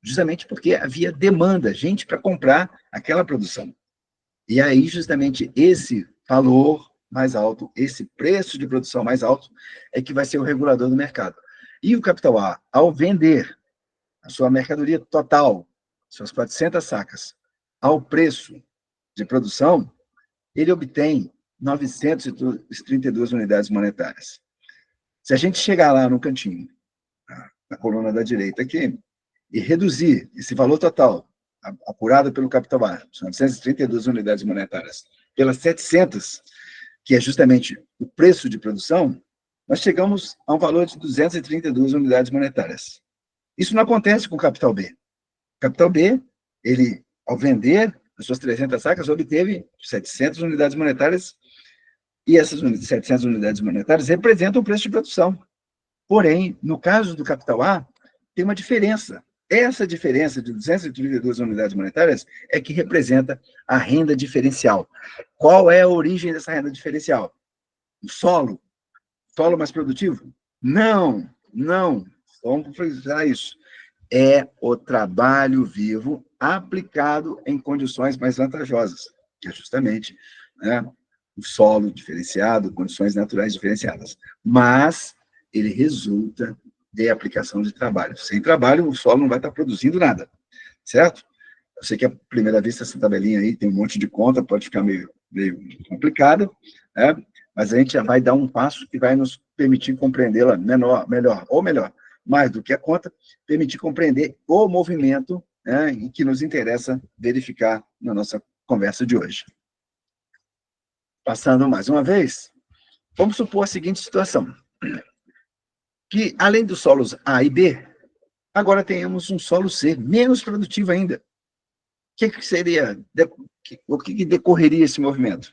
A: justamente porque havia demanda, gente para comprar aquela produção. E aí, justamente, esse valor mais alto, esse preço de produção mais alto, é que vai ser o regulador do mercado. E o capital A, ao vender a sua mercadoria total, suas 400 sacas, ao preço de produção, ele obtém 932 unidades monetárias. Se a gente chegar lá no cantinho, na coluna da direita aqui, e reduzir esse valor total, apurado pelo capital A, 932 unidades monetárias, pelas 700, que é justamente o preço de produção, nós chegamos a um valor de 232 unidades monetárias. Isso não acontece com o capital B. O capital B, ele, ao vender as suas 300 sacas, obteve 700 unidades monetárias, e essas 700 unidades monetárias representam o preço de produção. Porém, no caso do capital A, tem uma diferença. Essa diferença de 232 unidades monetárias é que representa a renda diferencial. Qual é a origem dessa renda diferencial? O solo? Solo mais produtivo? Não, não. Vamos frisar isso. É o trabalho vivo aplicado em condições mais vantajosas, que é justamente, né, o solo diferenciado, condições naturais diferenciadas, mas ele resulta de aplicação de trabalho. Sem trabalho, o solo não vai estar produzindo nada, certo? Eu sei que à primeira vista essa tabelinha aí tem um monte de conta, pode ficar meio complicada, né? Mas a gente já vai dar um passo que vai nos permitir compreendê-la melhor, mais do que a conta, permitir compreender o movimento, né, e que nos interessa verificar na nossa conversa de hoje. Passando mais uma vez, vamos supor a seguinte situação, que além dos solos A e B, agora tenhamos um solo C, menos produtivo ainda. O que seria, o que decorreria esse movimento?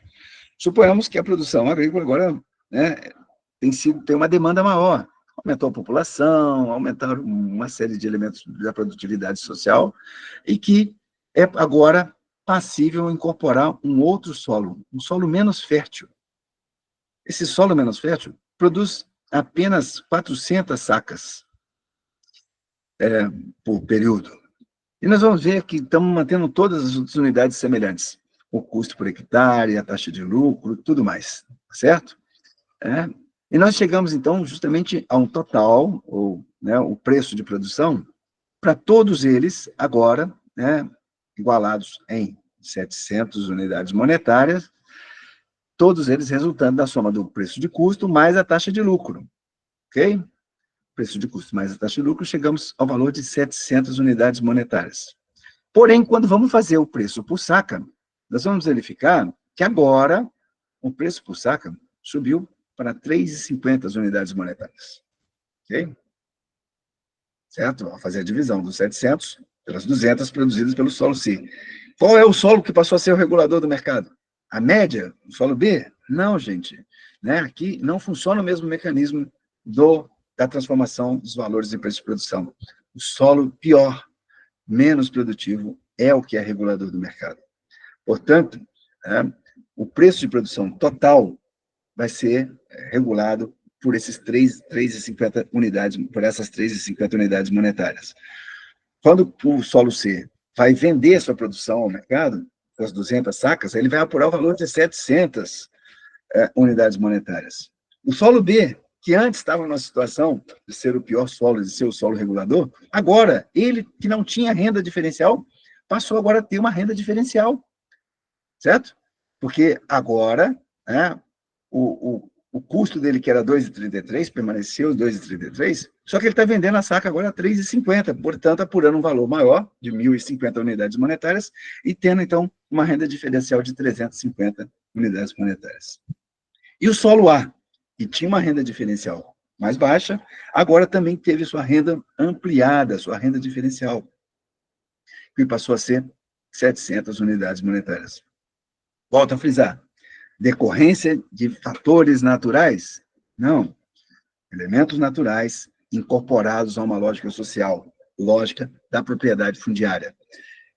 A: Suponhamos que a produção agrícola agora, né, tem uma demanda maior, aumentou a população, aumentaram uma série de elementos da produtividade social, e que é agora passível incorporar um outro solo, um solo menos fértil. Esse solo menos fértil produz apenas 400 sacas por período. E nós vamos ver que estamos mantendo todas as outras unidades semelhantes. O custo por hectare, a taxa de lucro, tudo mais, certo? E nós chegamos, então, justamente a um total, ou, né, o preço de produção, para todos eles, agora, né, igualados em 700 unidades monetárias, todos eles resultando da soma do preço de custo mais a taxa de lucro, ok? Preço de custo mais a taxa de lucro, chegamos ao valor de 700 unidades monetárias. Porém, quando vamos fazer o preço por saca, nós vamos verificar que agora o preço por saca subiu para 3,50 unidades monetárias. Ok? Certo? Vamos fazer a divisão dos 700 pelas 200 produzidas pelo solo C. Qual é o solo que passou a ser o regulador do mercado? A média? O solo B? Não, gente. Né? Aqui não funciona o mesmo mecanismo da transformação dos valores em preço de produção. O solo pior, menos produtivo, é o que é regulador do mercado. Portanto, o preço de produção total vai ser regulado por esses 3,50 unidades, por essas 3,50 unidades monetárias. Quando o solo C vai vender a sua produção ao mercado, as 200 sacas, ele vai apurar o valor de 700 unidades monetárias. O solo B, que antes estava numa situação de ser o pior solo, de ser o solo regulador, agora, ele que não tinha renda diferencial, passou agora a ter uma renda diferencial, certo? Porque agora, o custo dele, que era 2,33, permaneceu 2,33, só que ele está vendendo a saca agora a 3,50, portanto, apurando um valor maior, de 1.050 unidades monetárias, e tendo, então, uma renda diferencial de 350 unidades monetárias. E o solo A, que tinha uma renda diferencial mais baixa, agora também teve sua renda ampliada, sua renda diferencial, que passou a ser 700 unidades monetárias. Volto a frisar, decorrência de fatores naturais? Não. Elementos naturais incorporados a uma lógica social, lógica da propriedade fundiária.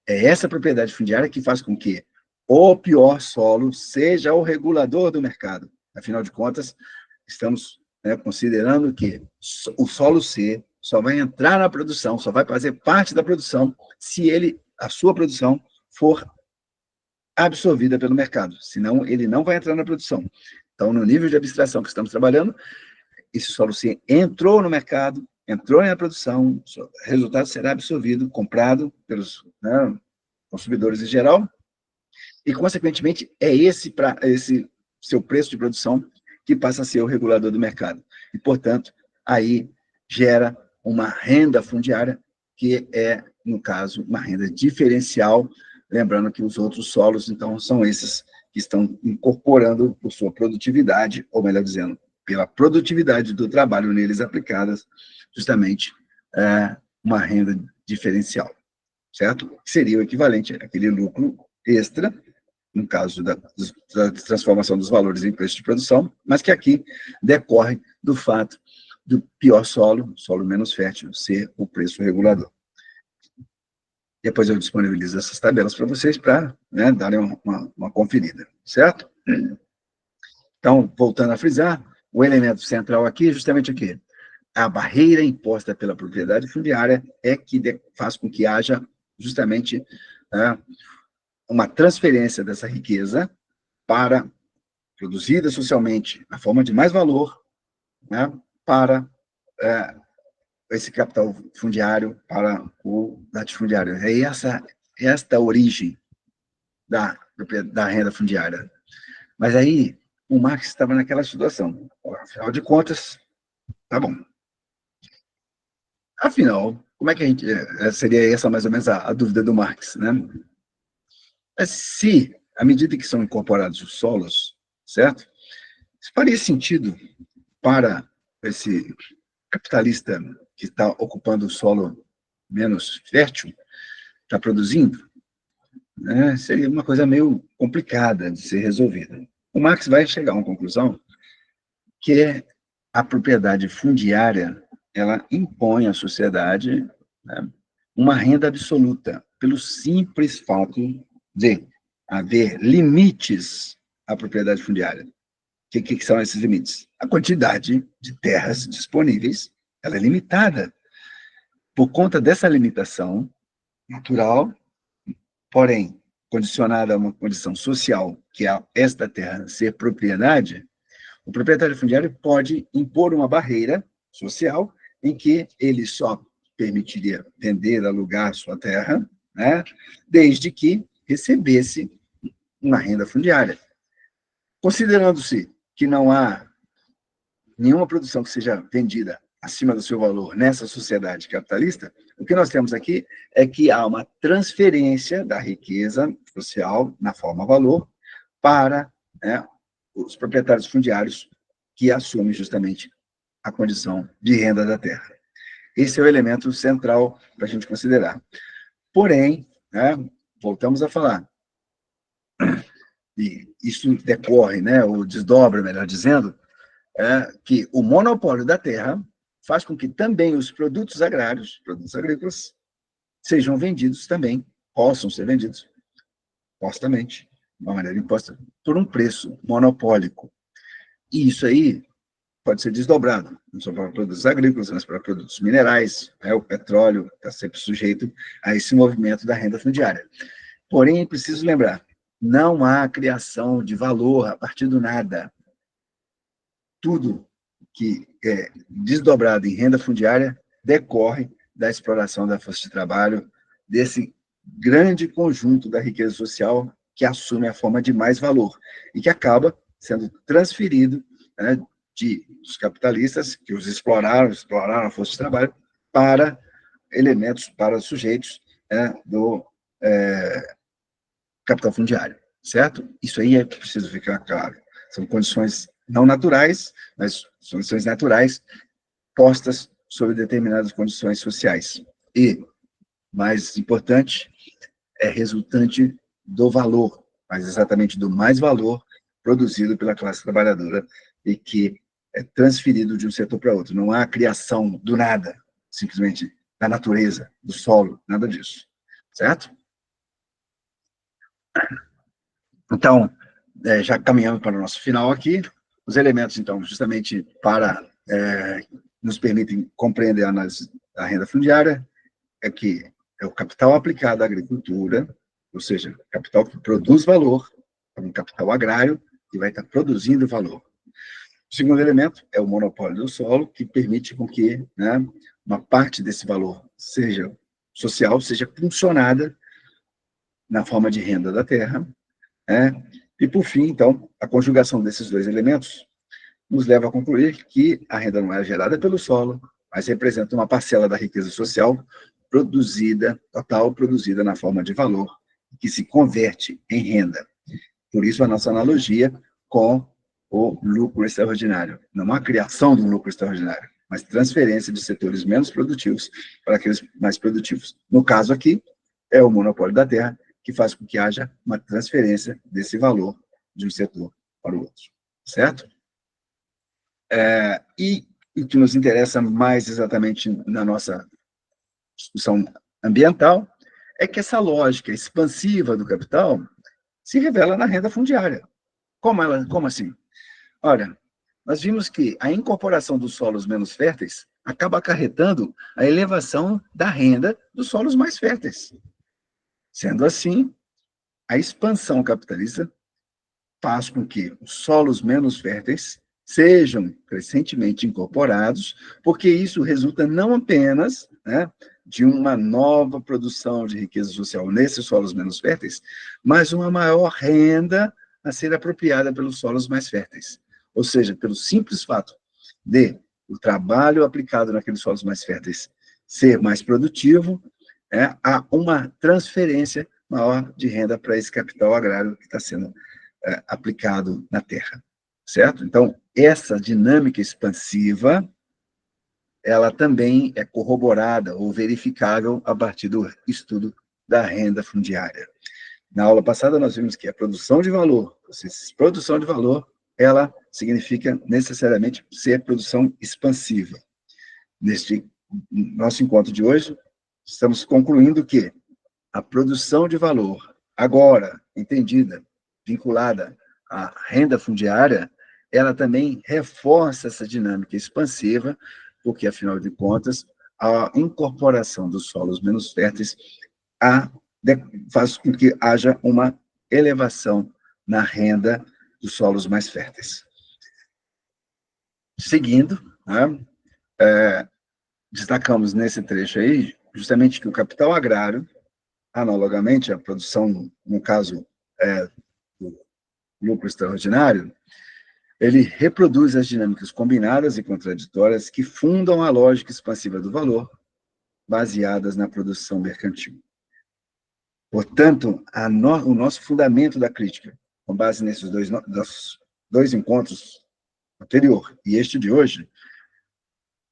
A: É essa propriedade fundiária que faz com que o pior solo seja o regulador do mercado. Afinal de contas, estamos considerando que o solo C só vai entrar na produção, só vai fazer parte da produção se a sua produção for absorvida pelo mercado, senão ele não vai entrar na produção. Então, no nível de abstração que estamos trabalhando, esse solo C entrou no mercado, entrou na produção, o resultado será absorvido, comprado pelos consumidores em geral, e, consequentemente, é esse seu preço de produção que passa a ser o regulador do mercado. E, portanto, aí gera uma renda fundiária, que é, no caso, uma renda diferencial, lembrando que os outros solos, então, são esses que estão incorporando por sua produtividade, ou melhor dizendo, pela produtividade do trabalho neles aplicadas, justamente uma renda diferencial, certo? Que seria o equivalente àquele lucro extra, no caso da transformação dos valores em preço de produção, mas que aqui decorre do fato do pior solo menos fértil, ser o preço regulador. Depois eu disponibilizo essas tabelas para vocês para darem uma conferida, certo? Então, voltando a frisar, o elemento central aqui é justamente aqui. A barreira imposta pela propriedade fundiária é que faz com que haja justamente uma transferência dessa riqueza para produzida socialmente na forma de mais valor, né, para esse capital fundiário, para o latifundiário. É esta a origem da renda fundiária. Mas aí, o Marx estava naquela situação. Afinal de contas, tá bom. Afinal, como é que a gente... seria essa mais ou menos a dúvida do Marx, né? Mas se, à medida que são incorporados os solos, certo? Faria sentido para esse capitalista que está ocupando o solo menos fértil, está produzindo, né? Seria uma coisa meio complicada de ser resolvida. O Marx vai chegar a uma conclusão que a propriedade fundiária, ela impõe à sociedade, né, uma renda absoluta, pelo simples fato de haver limites à propriedade fundiária. O que são esses limites? A quantidade de terras disponíveis, ela é limitada. Por conta dessa limitação natural, porém, condicionada a uma condição social, que é esta terra ser propriedade, o proprietário fundiário pode impor uma barreira social em que ele só permitiria vender, alugar sua terra, né, desde que recebesse uma renda fundiária. Considerando-se que não há nenhuma produção que seja vendida acima do seu valor nessa sociedade capitalista, o que nós temos aqui é que há uma transferência da riqueza social na forma valor para, né, os proprietários fundiários que assumem justamente a condição de renda da terra. Esse é o elemento central para a gente considerar. Porém, né, voltamos a falar, e isso decorre, né, ou desdobra, melhor dizendo, que o monopólio da terra faz com que também os produtos agrários, produtos agrícolas, sejam vendidos também, possam ser vendidos postamente, de uma maneira imposta, por um preço monopólico. E isso aí pode ser desdobrado, não só para produtos agrícolas, mas para produtos minerais, o petróleo está sempre sujeito a esse movimento da renda fundiária. Porém, é preciso lembrar, não há criação de valor a partir do nada. Tudo que é desdobrado em renda fundiária decorre da exploração da força de trabalho, desse grande conjunto da riqueza social que assume a forma de mais valor e que acaba sendo transferido, né, dos capitalistas que os exploraram a força de trabalho para elementos, para sujeitos, né, do capital fundiário, certo? Isso aí é preciso ficar claro. São condições não naturais, mas condições naturais postas sob determinadas condições sociais. E, mais importante, é resultante do valor, mas exatamente do mais valor produzido pela classe trabalhadora e que é transferido de um setor para outro. Não há criação do nada, simplesmente da natureza, do solo, nada disso. Certo? Então, já caminhando para o nosso final aqui, os elementos, então, justamente para nos permitem compreender a análise da renda fundiária, é que é o capital aplicado à agricultura, ou seja, capital que produz valor, é um capital agrário que vai estar produzindo valor. O segundo elemento é o monopólio do solo, que permite com que, né, uma parte desse valor seja social, seja funcionada na forma de renda da terra, né? E, por fim, então, a conjugação desses dois elementos nos leva a concluir que a renda não é gerada pelo solo, mas representa uma parcela da riqueza social produzida, total, produzida na forma de valor, que se converte em renda. Por isso, a nossa analogia com o lucro extraordinário. Não há criação de um lucro extraordinário, mas transferência de setores menos produtivos para aqueles mais produtivos. No caso aqui, é o monopólio da terra, que faz com que haja uma transferência desse valor de um setor para o outro. Certo? E o que nos interessa mais exatamente na nossa discussão ambiental é que essa lógica expansiva do capital se revela na renda fundiária. Como assim? Olha, nós vimos que a incorporação dos solos menos férteis acaba acarretando a elevação da renda dos solos mais férteis. Sendo assim, a expansão capitalista faz com que os solos menos férteis sejam crescentemente incorporados, porque isso resulta não apenas, né, de uma nova produção de riqueza social nesses solos menos férteis, mas uma maior renda a ser apropriada pelos solos mais férteis. Ou seja, pelo simples fato de o trabalho aplicado naqueles solos mais férteis ser mais produtivo, há uma transferência maior de renda para esse capital agrário que está sendo aplicado na terra, certo? Então, essa dinâmica expansiva, ela também é corroborada ou verificável a partir do estudo da renda fundiária. Na aula passada, nós vimos que a produção de valor, produção de valor, ela significa necessariamente ser produção expansiva. Neste nosso encontro de hoje, estamos concluindo que a produção de valor, agora entendida, vinculada à renda fundiária, ela também reforça essa dinâmica expansiva, porque, afinal de contas, a incorporação dos solos menos férteis faz com que haja uma elevação na renda dos solos mais férteis. Seguindo, né, destacamos nesse trecho aí, justamente que o capital agrário, analogamente à produção, no caso, do lucro extraordinário, ele reproduz as dinâmicas combinadas e contraditórias que fundam a lógica expansiva do valor, baseadas na produção mercantil. Portanto, o nosso fundamento da crítica, com base nesses dois encontros anterior e este de hoje,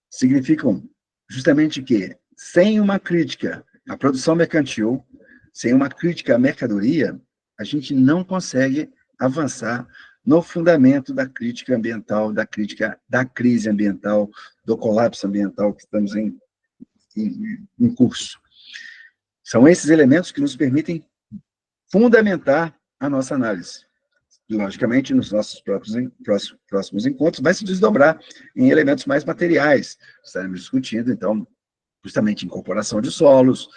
A: significam justamente que, sem uma crítica à produção mercantil, sem uma crítica à mercadoria, a gente não consegue avançar no fundamento da crítica ambiental, da crítica da crise ambiental, do colapso ambiental que estamos em curso. São esses elementos que nos permitem fundamentar a nossa análise. Logicamente, nos nossos próximos encontros, vai se desdobrar em elementos mais materiais. Estaremos discutindo, então, justamente incorporação de solos,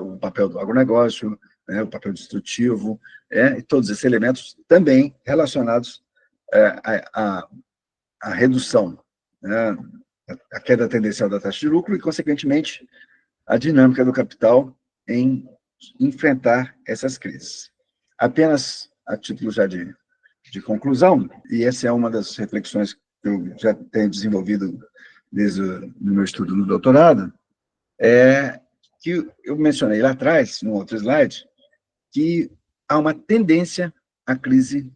A: o papel do agronegócio, o papel destrutivo, e todos esses elementos também relacionados à redução, a queda tendencial da taxa de lucro e, consequentemente, a dinâmica do capital em enfrentar essas crises. Apenas a título já de conclusão, e essa é uma das reflexões que eu já tenho desenvolvido desde o meu estudo no doutorado, que eu mencionei lá atrás, no outro slide, que há uma tendência à crise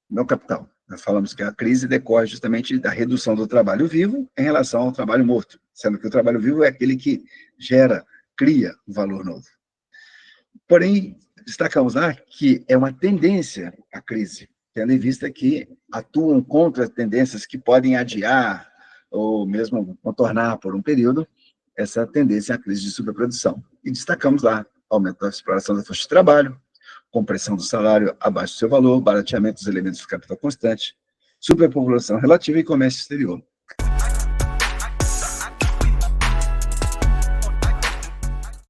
A: no capital. Nós falamos que a crise decorre justamente da redução do trabalho vivo em relação ao trabalho morto, sendo que o trabalho vivo é aquele que cria um valor novo. Porém, destacamos lá que é uma tendência à crise, tendo em vista que atuam contra tendências que podem adiar ou mesmo contornar por um período essa tendência à crise de superprodução. E destacamos lá aumento da exploração da força de trabalho, compressão do salário abaixo do seu valor, barateamento dos elementos de capital constante, superpopulação relativa e comércio exterior.